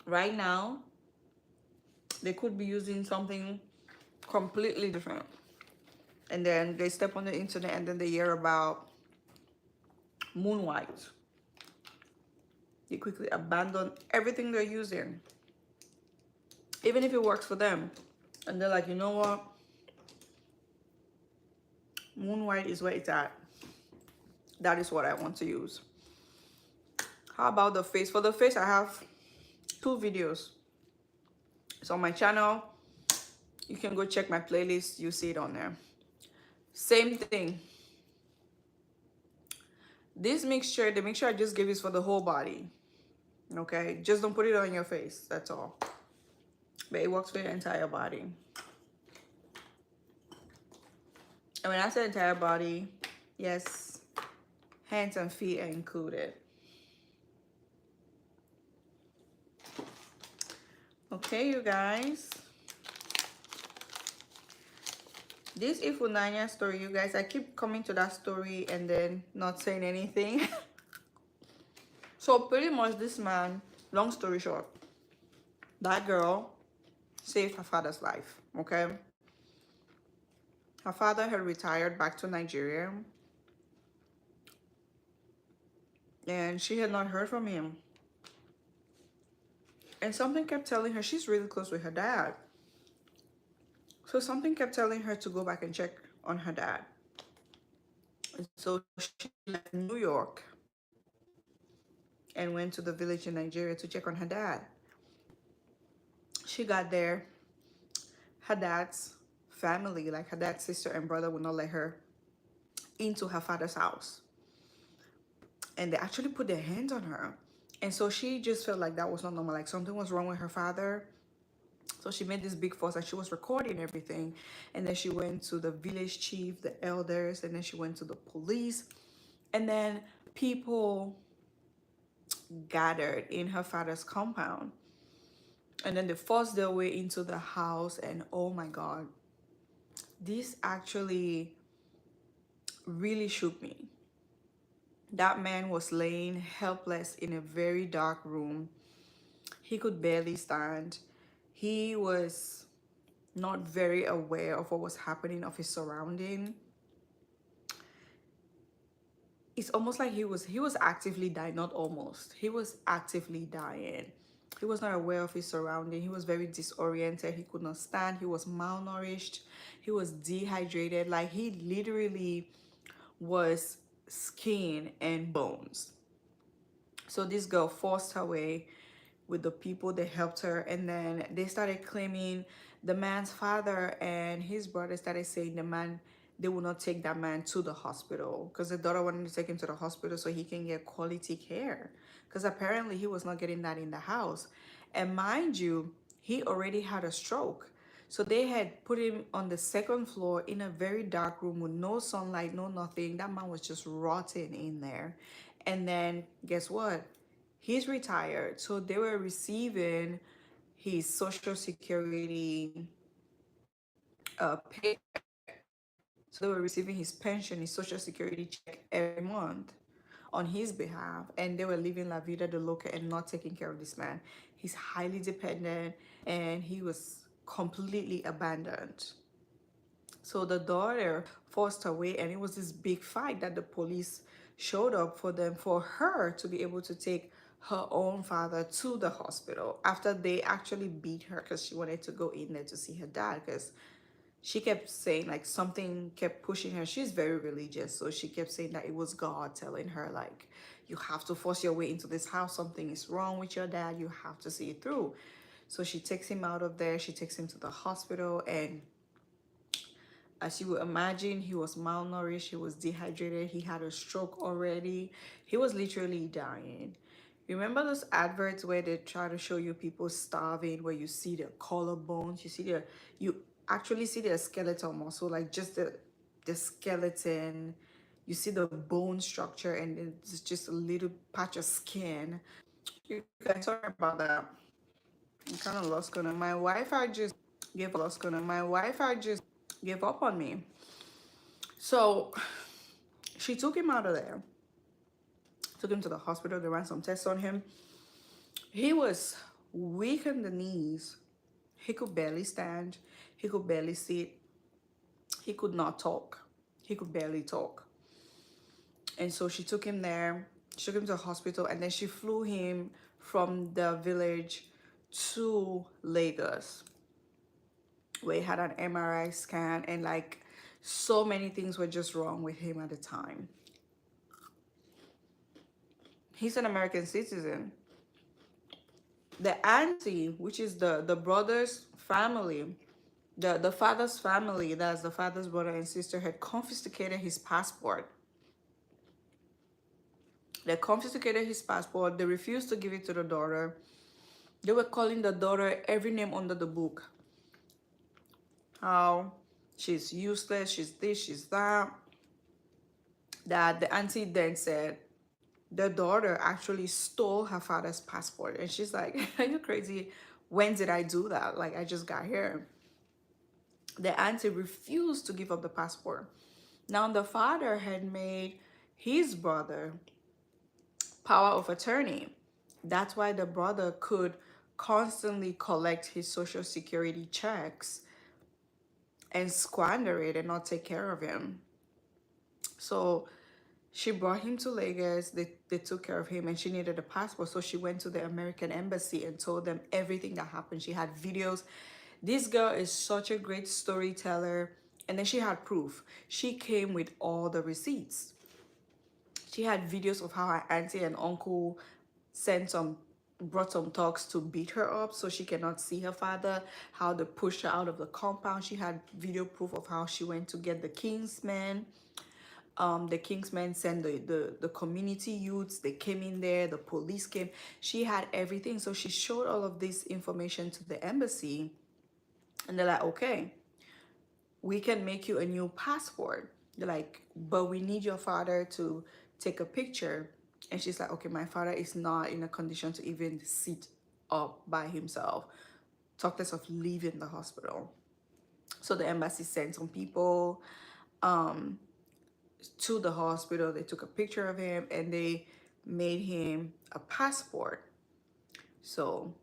right now, they could be using something completely different. And then they step on the internet and then they hear about moon white. They quickly abandon everything they're using, even if it works for them. And they're like, you know what? Moon White is where it's at. That is what I want to use. How about the face? For the face, I have 2 videos. It's on my channel. You can go check my playlist. You see it on there. Same thing. This mixture, the mixture I just gave is for the whole body. Okay? Just don't put it on your face. That's all. But it works for your entire body. And when I say entire body, yes, hands and feet are included. Okay, you guys. This Ephua story, you guys, I keep coming to that story and then not saying anything. So pretty much this man, long story short, that girl saved her father's life, okay? Her father had retired back to Nigeria and she had not heard from him. And something kept telling her, she's really close with her dad. So something kept telling her to go back and check on her dad. And so she left New York and went to the village in Nigeria to check on her dad. She got there. Her dad's family, like her dad's sister and brother, would not let her into her father's house. And they actually put their hands on her. And so she just felt like that was not normal, like something was wrong with her father. So she made this big fuss and she was recording everything. And then she went to the village chief, the elders, and then she went to the police. And then people gathered in her father's compound. And then they forced their way into the house. And oh my God, this actually really shook me. That man was laying helpless in a very dark room. He could barely stand. He was not very aware of what was happening, of his surrounding. It's almost like he was actively dying, not almost. He was actively dying. He was not aware of his surrounding. He was very disoriented. He could not stand. He was malnourished. He was dehydrated. Like he literally was skin and bones. So this girl forced her way with the people that helped her, and then they started claiming the man's father and his brother started saying they will not take that man to the hospital because the daughter wanted to take him to the hospital so he can get quality care, because apparently he was not getting that in the house. And mind you, he already had a stroke. So they had put him on the 2nd floor in a very dark room with no sunlight, no nothing. That man was just rotting in there. And then guess what? He's retired. So they were receiving his social security pay. So they were receiving his pension, his social security check every month on his behalf. And they were living La Vida de Loca and not taking care of this man. He's highly dependent and he was completely abandoned. So the daughter forced her way, and it was this big fight that the police showed up for them, for her to be able to take her own father to the hospital after they actually beat her because she wanted to go in there to see her dad, because she kept saying like something kept pushing her. She's very religious, so she kept saying that it was God telling her like, you have to force your way into this house, something is wrong with your dad, you have to see it through. So she takes him out of there, she takes him to the hospital, and as you would imagine, he was malnourished, he was dehydrated, he had a stroke already, he was literally dying. Remember those adverts where they try to show you people starving, where you see their collarbones, you actually see their skeletal muscle, like just the skeleton, you see the bone structure, and it's just a little patch of skin. You guys, sorry about that. I'm kind of lost gonna. My Wi-Fi just gave up on me. So she took him out of there, took him to the hospital. They ran some tests on him. He was weak in the knees. He could barely stand. He could barely sit. He could not talk. He could barely talk. And so she took him there. She took him to the hospital, and then she flew him from the village to Lagos, where he had an MRI scan, and like so many things were just wrong with him at the time. He's an American citizen. The auntie, which is the brother's family, the father's family, that's the father's brother and sister, had confiscated his passport. They confiscated his passport. They refused to give it to the daughter. They were calling the daughter every name under the book. How she's useless, she's this, she's that. That the auntie then said the daughter actually stole her father's passport. And she's like, are you crazy? When did I do that? Like, I just got here. The auntie refused to give up the passport. Now the father had made his brother power of attorney. That's why the brother could constantly collect his social security checks and squander it and not take care of him. So she brought him to Lagos. They took care of him, and she needed a passport. So she went to the American embassy and told them everything that happened. She had videos. This girl is such a great storyteller. And then she had proof. She came with all the receipts. She had videos of how her auntie and uncle brought some thugs to beat her up so she cannot see her father, how they pushed her out of the compound. She had video proof of how she went to get the Kingsmen. The Kingsmen sent the community youths. They came in there. The police came. She had everything. So she showed all of this information to the embassy. And they're like, okay, we can make you a new passport. They're like, but we need your father to take a picture. And she's like, okay, my father is not in a condition to even sit up by himself, talk less of leaving the hospital. So the embassy sent some people to the hospital. They took a picture of him and they made him a passport. So,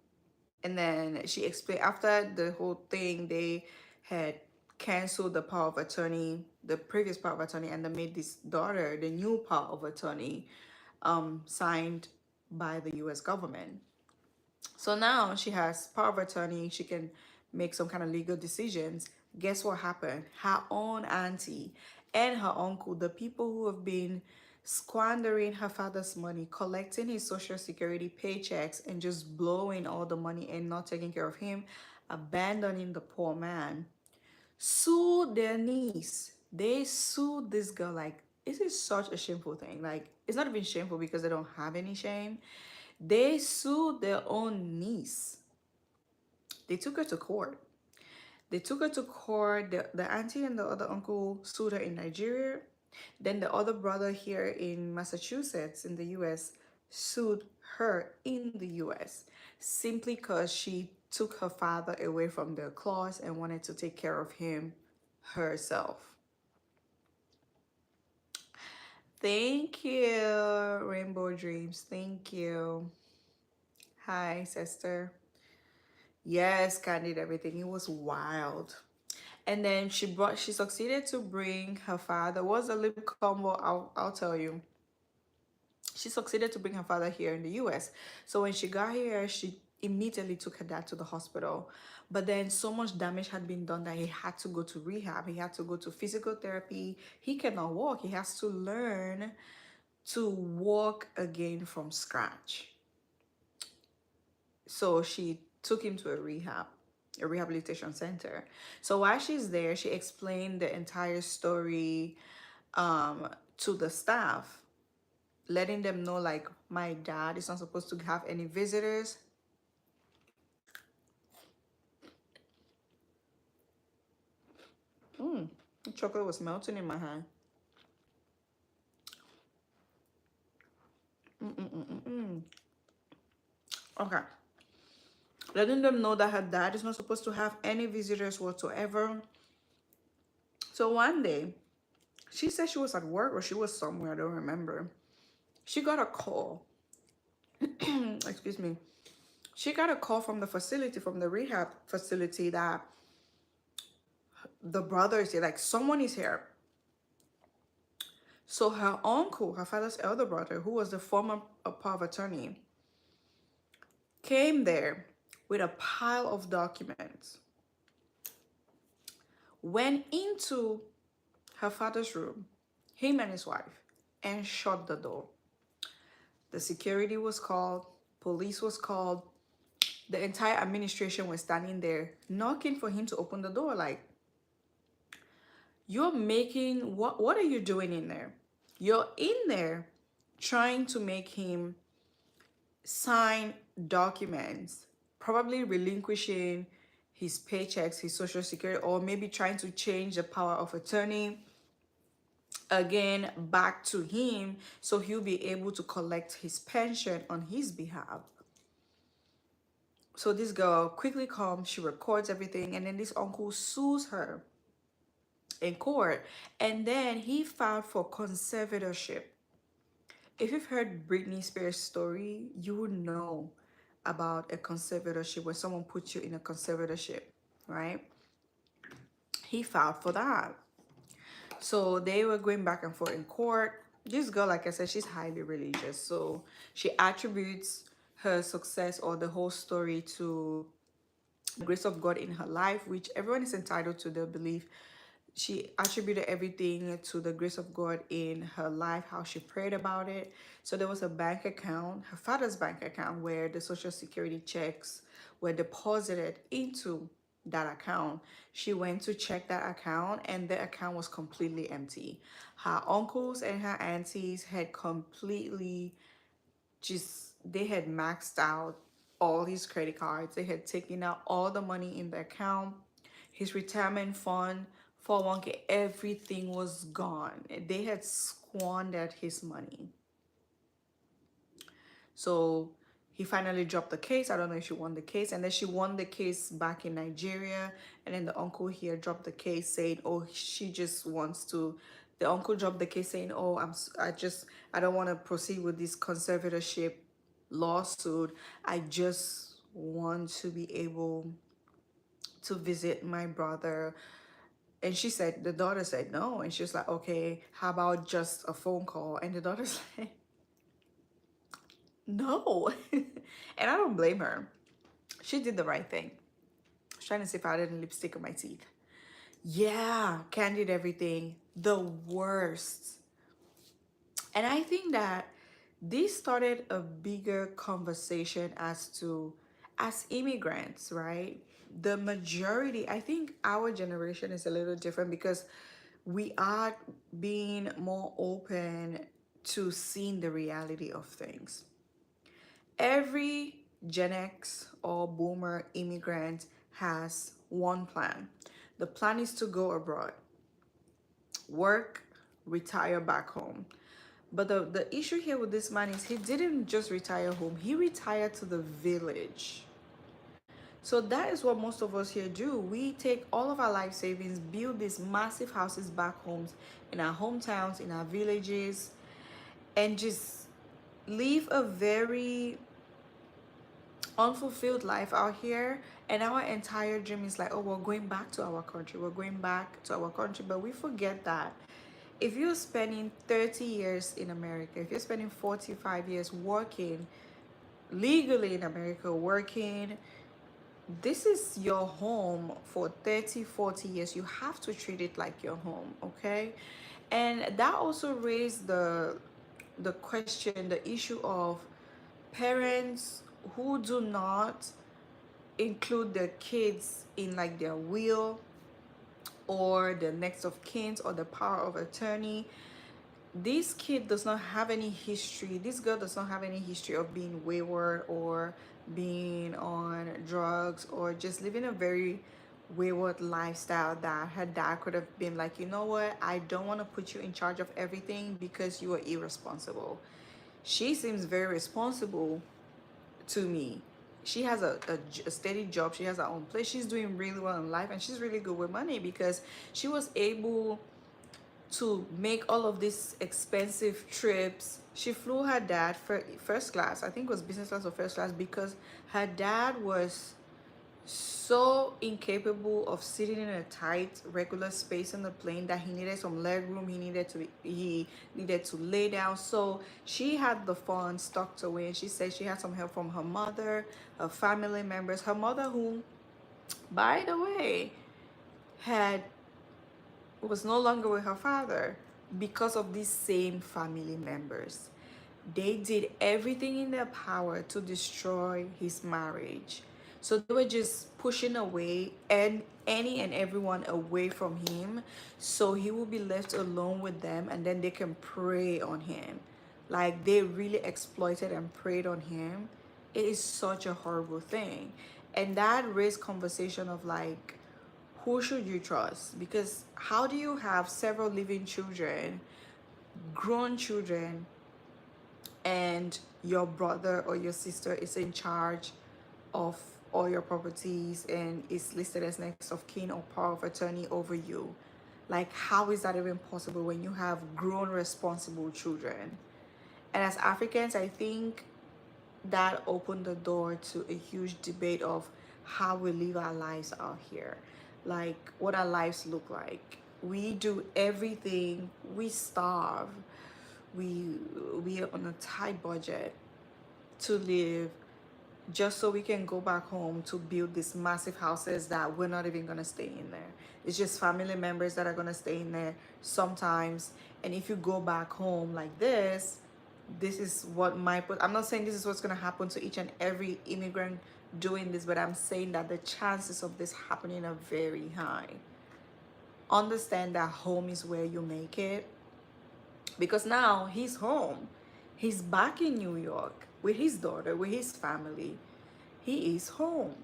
and then she explained after the whole thing, they had canceled the power of attorney, the previous power of attorney, and they made this daughter the new power of attorney, signed by the US government. So now she has power of attorney. She can make some kind of legal decisions. Guess what happened? Her own auntie and her uncle, the people who have been squandering her father's money, collecting his social security paychecks and just blowing all the money and not taking care of him, abandoning the poor man, sued their niece. They sued this girl. Like, this is such a shameful thing. Like, it's not even shameful because they don't have any shame. They sued their own niece. They took her to court. They took her to court. The auntie and the other uncle sued her in Nigeria. Then the other brother here in Massachusetts in the US sued her in the US simply because she took her father away from their claws and wanted to take care of him herself. Thank you, Rainbow Dreams. Thank you. Hi, sister. Yes, Candid, everything. It was wild. And then she succeeded to bring her father. It was a little combo, I'll tell you. She succeeded to bring her father here in the US. So when she got here, she immediately took her dad to the hospital. But then so much damage had been done that he had to go to rehab. He had to go to physical therapy. He cannot walk. He has to learn to walk again from scratch. So she took him to a rehabilitation center. So while she's there, she explained the entire story to the staff, letting them know, like, my dad is not supposed to have any visitors. The chocolate was melting in my hand. Okay. Letting them know that her dad is not supposed to have any visitors whatsoever. So one day, she said she was at work or she was somewhere, I don't remember. She got a call. Excuse me. She got a call from the facility, from the rehab facility, that the brother is here, like someone is here. So her uncle, her father's elder brother, who was the former power of attorney, came there with a pile of documents, went into her father's room, him and his wife, and shut the door. The security was called, police was called, the entire administration was standing there knocking for him to open the door. Like, you're making, what are you doing in there? You're in there trying to make him sign documents, probably relinquishing his paychecks, his social security, or maybe trying to change the power of attorney again back to him so he'll be able to collect his pension on his behalf. So this girl quickly comes, she records everything, and then this uncle sues her in court, and then he filed for conservatorship. If you've heard Britney Spears' story, you would know about a conservatorship, where someone puts you in a conservatorship, right? He filed for that. So they were going back and forth in court. This girl, like I said, she's highly religious. So she attributes her success or the whole story to the grace of God in her life, which everyone is entitled to their belief. She attributed everything to the grace of God in her life, how she prayed about it. So there was a bank account, her father's bank account, where the social security checks were deposited into that account. She went to check that account, and the account was completely empty. Her uncles and her aunties had completely they had maxed out all his credit cards. They had taken out all the money in the account. His retirement fund, 401k, everything was gone. They had squandered his money. So he finally dropped the case. I don't know if she won the case. And then she won the case back in Nigeria. And then the uncle here dropped the case saying, oh, she just wants to. The uncle dropped the case saying, oh, I don't want to proceed with this conservatorship lawsuit. I just want to be able to visit my brother. And she said, the daughter said no. And she was like, okay, how about just a phone call? And the daughter's like, no. And I don't blame her. She did the right thing. I was trying to see if I had any lipstick on my teeth. Yeah, candied everything. The worst. And I think that this started a bigger conversation as immigrants, right? The majority, I think our generation is a little different because we are being more open to seeing the reality of things. Every Gen X or boomer immigrant has one plan. The plan is to go abroad, work, retire back home. But the issue here with this man is he didn't just retire home, he retired to the village. So that is what most of us here do. We take all of our life savings, build these massive houses back homes, in our hometowns, in our villages, and just live a very unfulfilled life out here. And our entire dream is like, oh, we're going back to our country, we're going back to our country. But we forget that if you're spending 30 years in America, if you're spending 45 years working legally in America, working, this is your home for 30-40 years. You have to treat it like your home, okay? And that also raised the question, the issue of parents who do not include their kids in like their will or the next of kin or the power of attorney. This kid does not have any history, this girl does not have any history of being wayward or being on drugs or just living a very wayward lifestyle, that her dad could have been like, you know what, I don't want to put you in charge of everything because you are irresponsible. She seems very responsible to me. She has a steady job, she has her own place, she's doing really well in life, and she's really good with money because she was able to make all of these expensive trips. She flew her dad for first class, I think it was business class or first class, because her dad was so incapable of sitting in a tight regular space on the plane that he needed some leg room. He needed to lay down. So she had the funds tucked away, and she said she had some help from her mother, her family members. Her mother, who, by the way, had was no longer with her father because of these same family members. They did everything in their power to destroy his marriage. So they were just pushing away and any and everyone away from him, so he will be left alone with them, and then they can prey on him. Like, they really exploited and preyed on him. It is such a horrible thing. And that raised conversation of like, who should you trust? Because how do you have several living children, grown children, and your brother or your sister is in charge of all your properties and is listed as next of kin or power of attorney over you? Like, how is that even possible when you have grown responsible children? And as Africans, I think that opened the door to a huge debate of how we live our lives out here, like what our lives look like. We do everything, we starve, we are on a tight budget to live, just so we can go back home to build these massive houses that we're not even gonna stay in there. It's just family members that are gonna stay in there sometimes. And if you go back home like this is what I'm not saying this is what's gonna happen to each and every immigrant doing this, but I'm saying that the chances of this happening are very high. Understand that home is where you make it, because now he's home. He's back in New York with his daughter, with his family. He is home.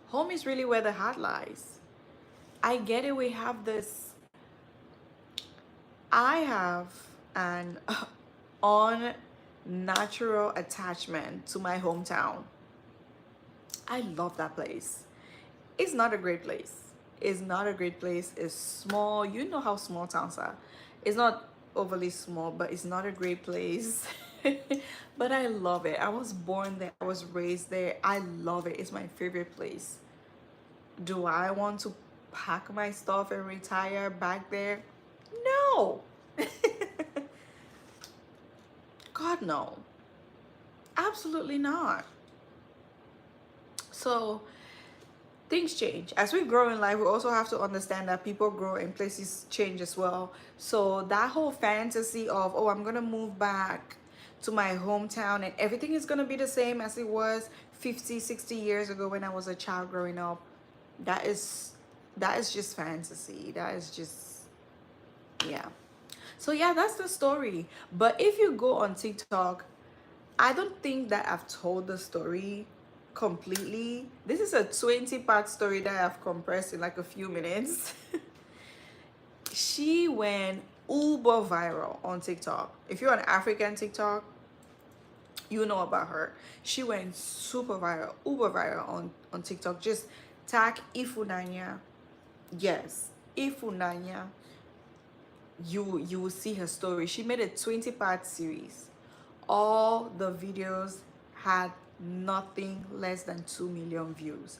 Home is really where the heart lies. I get it. We have this. I have an unnatural attachment to my hometown. I love that place. It's not a great place. It's not a great place. It's small. You know how small towns are. It's not overly small, but it's not a great place. But I love it. I was born there. I was raised there. I love it. It's my favorite place. Do I want to pack my stuff and retire back there? No. God, no. Absolutely not. So things change. As we grow in life, we also have to understand that people grow and places change as well. So that whole fantasy of, oh, I'm gonna move back to my hometown and everything is gonna be the same as it was 50, 60 years ago when I was a child growing up, that is just fantasy. That is just, yeah. So yeah, that's the story. But if you go on TikTok, I don't think that I've told the story completely. This is a 20-part story that I've compressed in like a few minutes. She went uber viral on TikTok. If you're on African TikTok, you know about her. She went super viral, uber viral on TikTok. Just tag Ephua. Yes, Ephua. You will see her story. She made a 20-part series. All the videos had nothing less than 2 million views.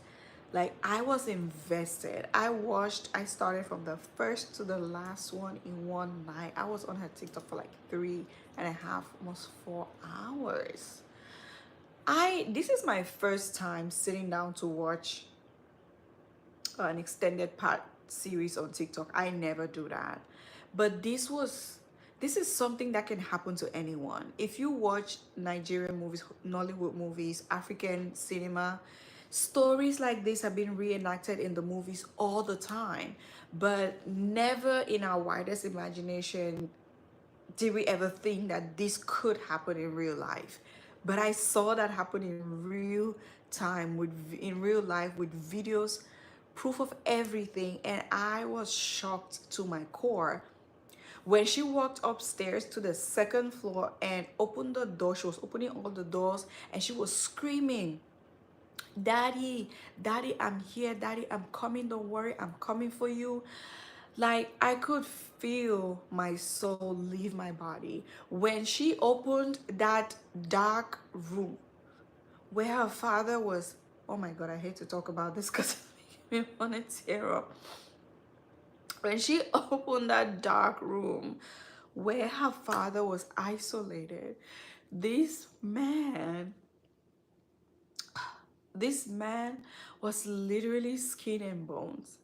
Like, I was invested. I started from the first to the last one in one night. I was on her TikTok for like 3.5, almost 4 hours. This is my first time sitting down to watch an extended part series on TikTok. I never do that. But this is something that can happen to anyone. If you watch Nigerian movies, Nollywood movies, African cinema, stories like this have been reenacted in the movies all the time. But never in our widest imagination did we ever think that this could happen in real life. But I saw that happen in real time, in real life, with videos, proof of everything, and I was shocked to my core. When she walked upstairs to the second floor and opened the door, she was opening all the doors and she was screaming, "Daddy, Daddy, I'm here. Daddy, I'm coming. Don't worry, I'm coming for you." Like, I could feel my soul leave my body. When she opened that dark room where her father was, oh my God, I hate to talk about this because it makes me want to tear up. When she opened that dark room where her father was isolated, this man this man was literally skin and bones.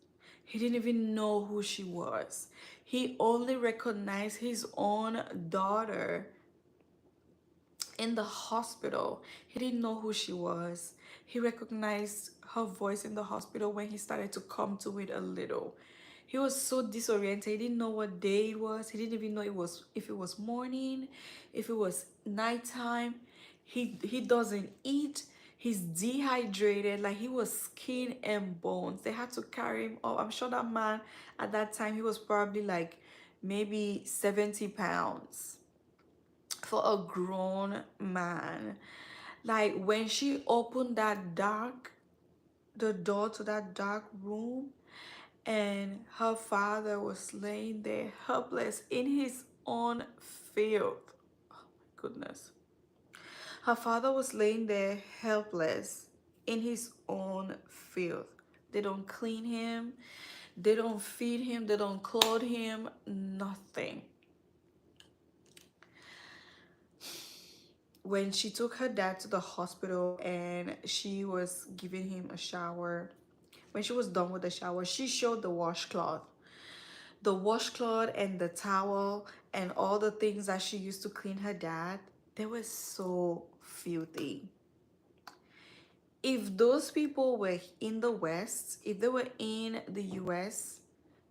He didn't even know who she was. He only recognized his own daughter in the hospital. He didn't know who she was. He recognized her voice in the hospital when he started to come to it a little. He was so disoriented. He didn't know what day it was. He didn't even know if it was morning, if it was nighttime. He doesn't eat. He's dehydrated. Like, he was skin and bones. They had to carry him up. I'm sure that man at that time, he was probably like maybe 70 pounds for a grown man. Like, when she opened the door to that dark room, and her father was laying there helpless in his own filth. Oh my goodness. Her father was laying there helpless in his own filth. They don't clean him, they don't feed him, they don't clothe him, nothing. When she took her dad to the hospital and she was giving him a shower, when she was done with the shower, she showed the washcloth. The washcloth and the towel and all the things that she used to clean her dad, they were so filthy. If those people were in the West, if they were in the US,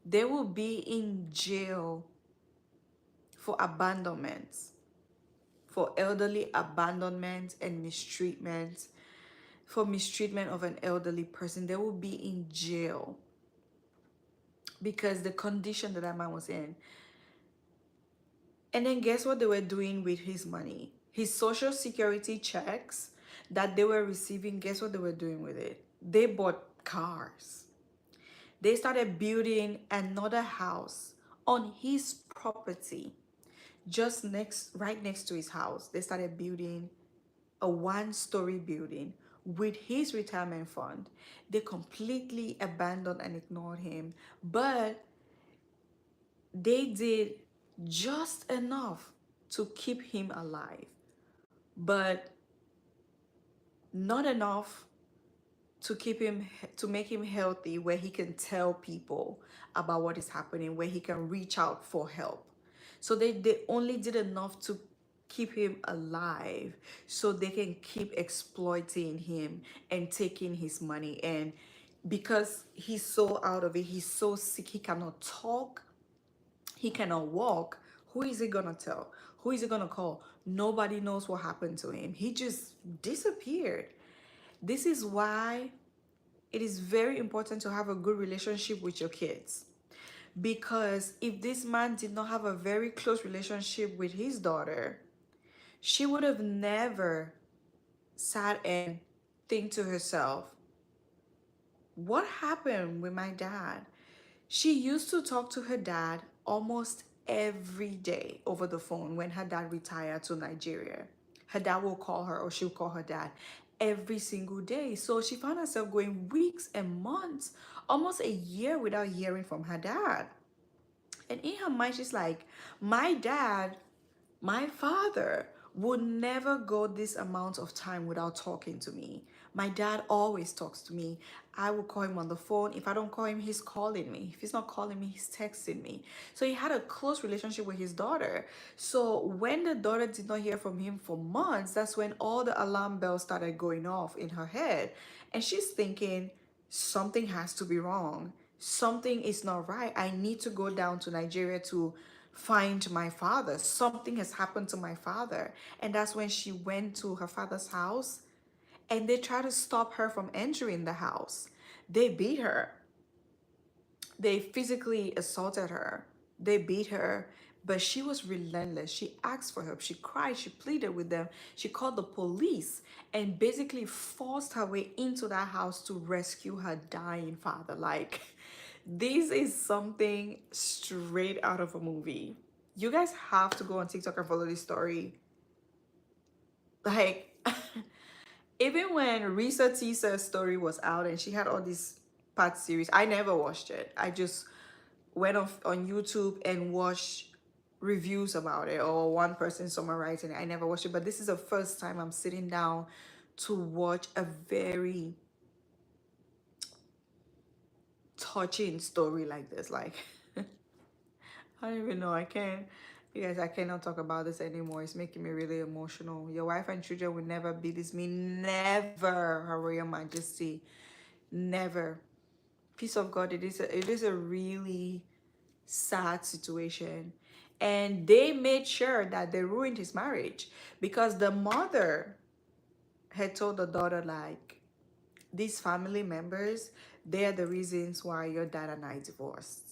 they would be in jail for abandonment, for elderly abandonment and mistreatment, for mistreatment of an elderly person. They would be in jail because the condition that man was in. And then guess what they were doing with his money? His social security checks that they were receiving, guess what they were doing with it? They bought cars. They started building another house on his property, right next to his house. They started building a one-story building with his retirement fund. They completely abandoned and ignored him, but they did just enough to keep him alive, but not enough to make him healthy, where he can tell people about what is happening, where he can reach out for help. So they only did enough to keep him alive so they can keep exploiting him and taking his money. And because he's so out of it, he's so sick, he cannot talk, he cannot walk, who is he gonna tell? Who is he gonna call? Nobody knows what happened to him. He just disappeared. This is why it is very important to have a good relationship with your kids. Because if this man did not have a very close relationship with his daughter, she would have never sat and think to herself, what happened with my dad? She used to talk to her dad almost every day over the phone when her dad retired to Nigeria. Her dad will call her, or she'll call her dad every single day. So she found herself going weeks and months, almost a year, without hearing from her dad. And in her mind, she's like, my dad, my father, would never go this amount of time without talking to me. My dad always talks to me. I will call him on the phone. If I don't call him, he's calling me. If he's not calling me, he's texting me. So he had a close relationship with his daughter. So when the daughter did not hear from him for months, that's when all the alarm bells started going off in her head. And she's thinking, something has to be wrong. Something is not right. I need to go down to Nigeria to find my father. Something has happened to my father. And that's when she went to her father's house, and they tried to stop her from entering the house. They beat her. They physically assaulted her. They beat her, but she was relentless. She asked for help. She cried. She pleaded with them. She called the police and basically forced her way into that house to rescue her dying father. Like, this is something straight out of a movie. You guys have to go on TikTok and follow this story. Like, Even when Risa Tisa's story was out and she had all these part series, I never watched it. I just went off on YouTube and watched reviews about it or one person summarizing it. I never watched it, but this is the first time I'm sitting down to watch a very touching story like this. Like, I don't even know. I can't. You guys, I cannot talk about this anymore. It's making me really emotional. Your wife and children will never be this me. Never, Her Royal Majesty. Never. Peace of God. It is a really sad situation. And they made sure that they ruined his marriage because the mother had told the daughter, like, these family members, they are the reasons why your dad and I divorced.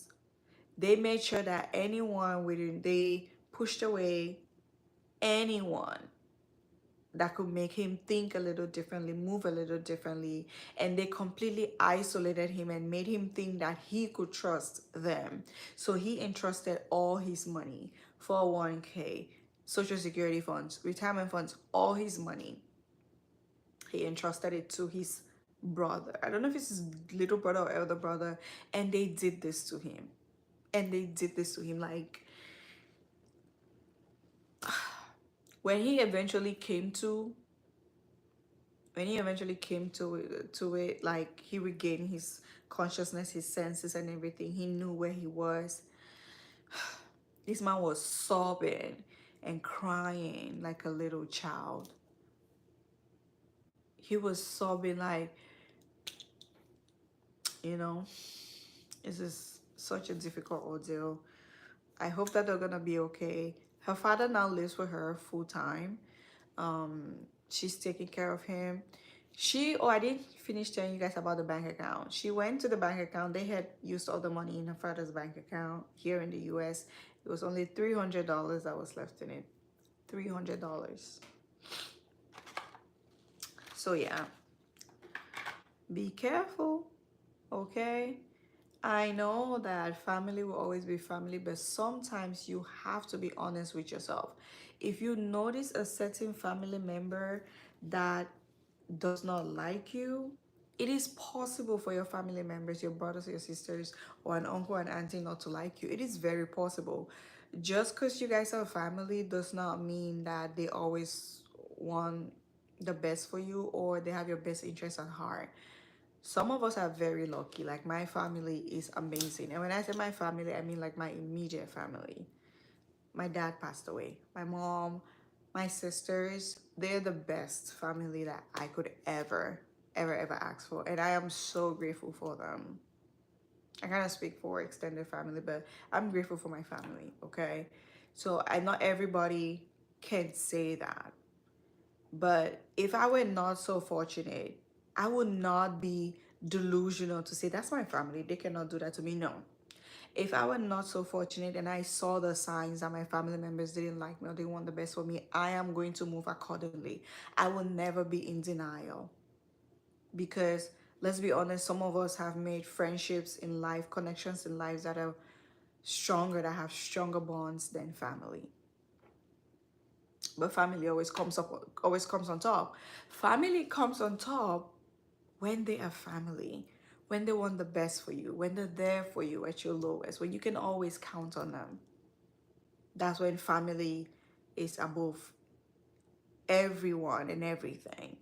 They made sure that anyone within, they pushed away anyone that could make him think a little differently, move a little differently, and they completely isolated him and made him think that he could trust them. So he entrusted all his money, 401k, social security funds, retirement funds, all his money. He entrusted it to his brother. I don't know if it's his little brother or elder brother, and they did this to him. And they did this to him. Like, when he eventually came to it, like, he regained his consciousness, his senses and everything, he knew where he was. This man was sobbing and crying like a little child. He was sobbing, like, you know, this is such a difficult ordeal. I hope that they're gonna be okay. Her father now lives with her full time. She's taking care of him. I didn't finish telling you guys about the bank account. She went to the bank account. They had used all the money in her father's bank account here in the US. It was only $300 that was left in it. $300. So yeah, be careful, okay? I know that family will always be family, but sometimes you have to be honest with yourself. If you notice a certain family member that does not like you, it is possible for your family members, your brothers, your sisters, or an uncle and auntie not to like you. It is very possible. Just because you guys are family does not mean that they always want the best for you or they have your best interest at heart. Some of us are very lucky. Like, my family is amazing. And when I say my family, I mean like my immediate family. My dad passed away. My mom, my sisters, they're the best family that I could ever ask for. And I am so grateful for them. I kind of speak for extended family, but I'm grateful for my family, okay? So I not everybody can say that. But if I were not so fortunate, I would not be delusional to say that's my family, they cannot do that to me. No. If I were not so fortunate and I saw the signs that my family members didn't like me or they want the best for me, I am going to move accordingly. I will never be in denial. Because let's be honest, some of us have made friendships in life, connections in lives that are stronger, that have stronger bonds than family. But family always comes on top. Family comes on top when they are family, when they want the best for you, when they're there for you at your lowest, when you can always count on them. That's when family is above everyone and everything.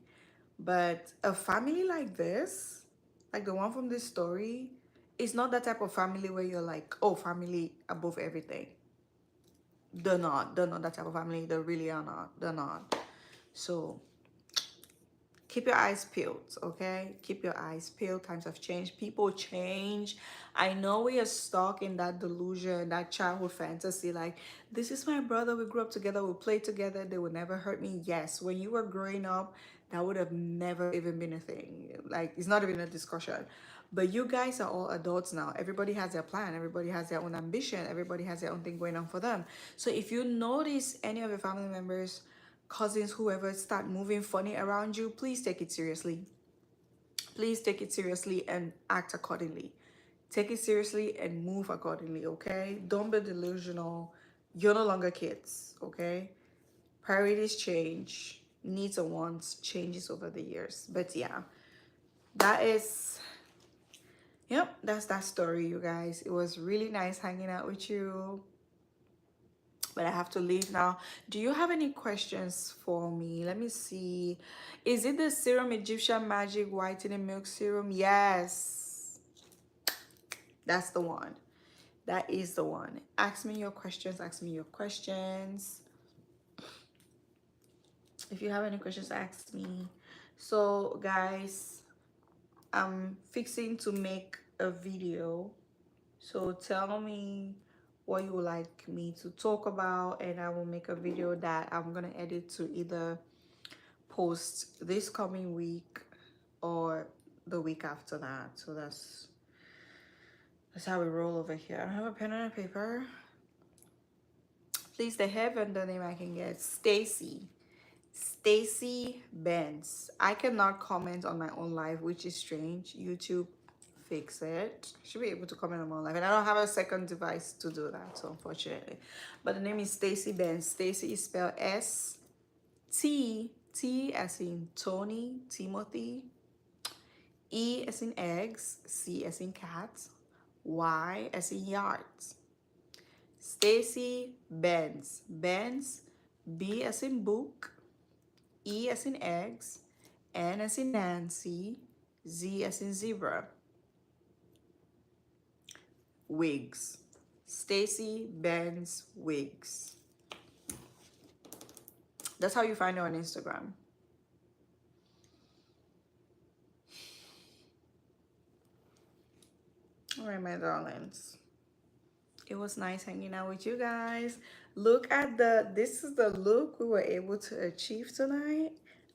But a family like this, like the one from this story, is not that type of family where you're like, oh, family above everything. They're not that type of family. They really are not. They're not. So keep your eyes peeled, okay? Keep your eyes peeled. Times have changed. People change. I know we are stuck in that delusion, that childhood fantasy, like, this is my brother, we grew up together, we played together, they would never hurt me. Yes, when you were growing up, that would have never even been a thing. Like, it's not even a discussion. But you guys are all adults now. Everybody has their plan. Everybody has their own ambition. Everybody has their own thing going on for them. So if you notice any of your family members, cousins, whoever, start moving funny around you, please take it seriously. Please take it seriously and act accordingly. Take it seriously and move accordingly, okay? Don't be delusional. You're no longer kids, okay? Priorities change. needs and wants changes over the years. But yeah, that is, yep, that's that story, you guys. It was really nice hanging out with you, but I have to leave now. Do you have any questions for me? Let me see. Is it the serum Egyptian Magic Whitening Milk Serum? Yes, that's the one. That is the one. Ask me your questions. Ask me your questions. If you have any questions, ask me. So guys, I'm fixing to make a video. So tell me what you would like me to talk about, and I will make a video that I'm gonna edit to either post this coming week or the week after that. So that's how we roll over here. I don't have a pen and a paper. Please, the hair vendor name I can get, Stacy Benz. I cannot comment on my own live, which is strange. YouTube, fix it. I should be able to comment on my own live, and I don't have a second device to do that, so unfortunately. But the name is Stacy Benz. Stacy is spelled S-T as in Tony, Timothy, E as in eggs, C as in cat, Y as in yards. Stacy Benz. Benz, B as in book, E as in eggs, N as in Nancy, Z as in zebra. Wigs. Stacy Benz Wigs. That's how you find her on Instagram. All right, my darlings. It was nice hanging out with you guys. Look at this is the look we were able to achieve tonight.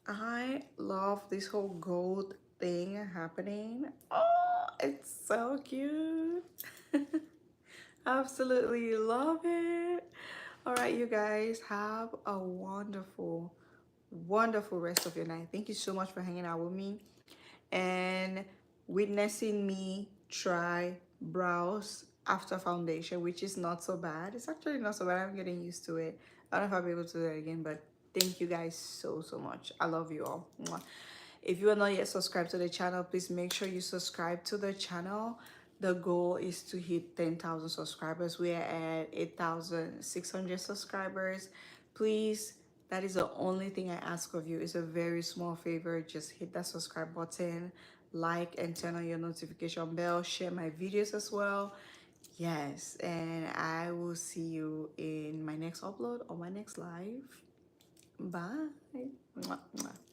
I love this whole gold thing happening. Oh, it's so cute. Absolutely love it. All right, you guys, have a wonderful, wonderful rest of your night. Thank you so much for hanging out with me and witnessing me try brows after foundation, which is not so bad. It's actually not so bad. I'm getting used to it. I don't know if I'll be able to do that again, but thank you guys so much. I love you all. Mwah. If you are not yet subscribed to the channel, please make sure you subscribe to the channel. The goal is to hit 10,000 subscribers. We are at 8,600 subscribers. Please, that is the only thing I ask of you. It's a very small favor. Just hit that subscribe button, like, and turn on your notification bell. Share my videos as well. Yes, and I will see you in my next upload or my next live. Bye. Mwah, mwah.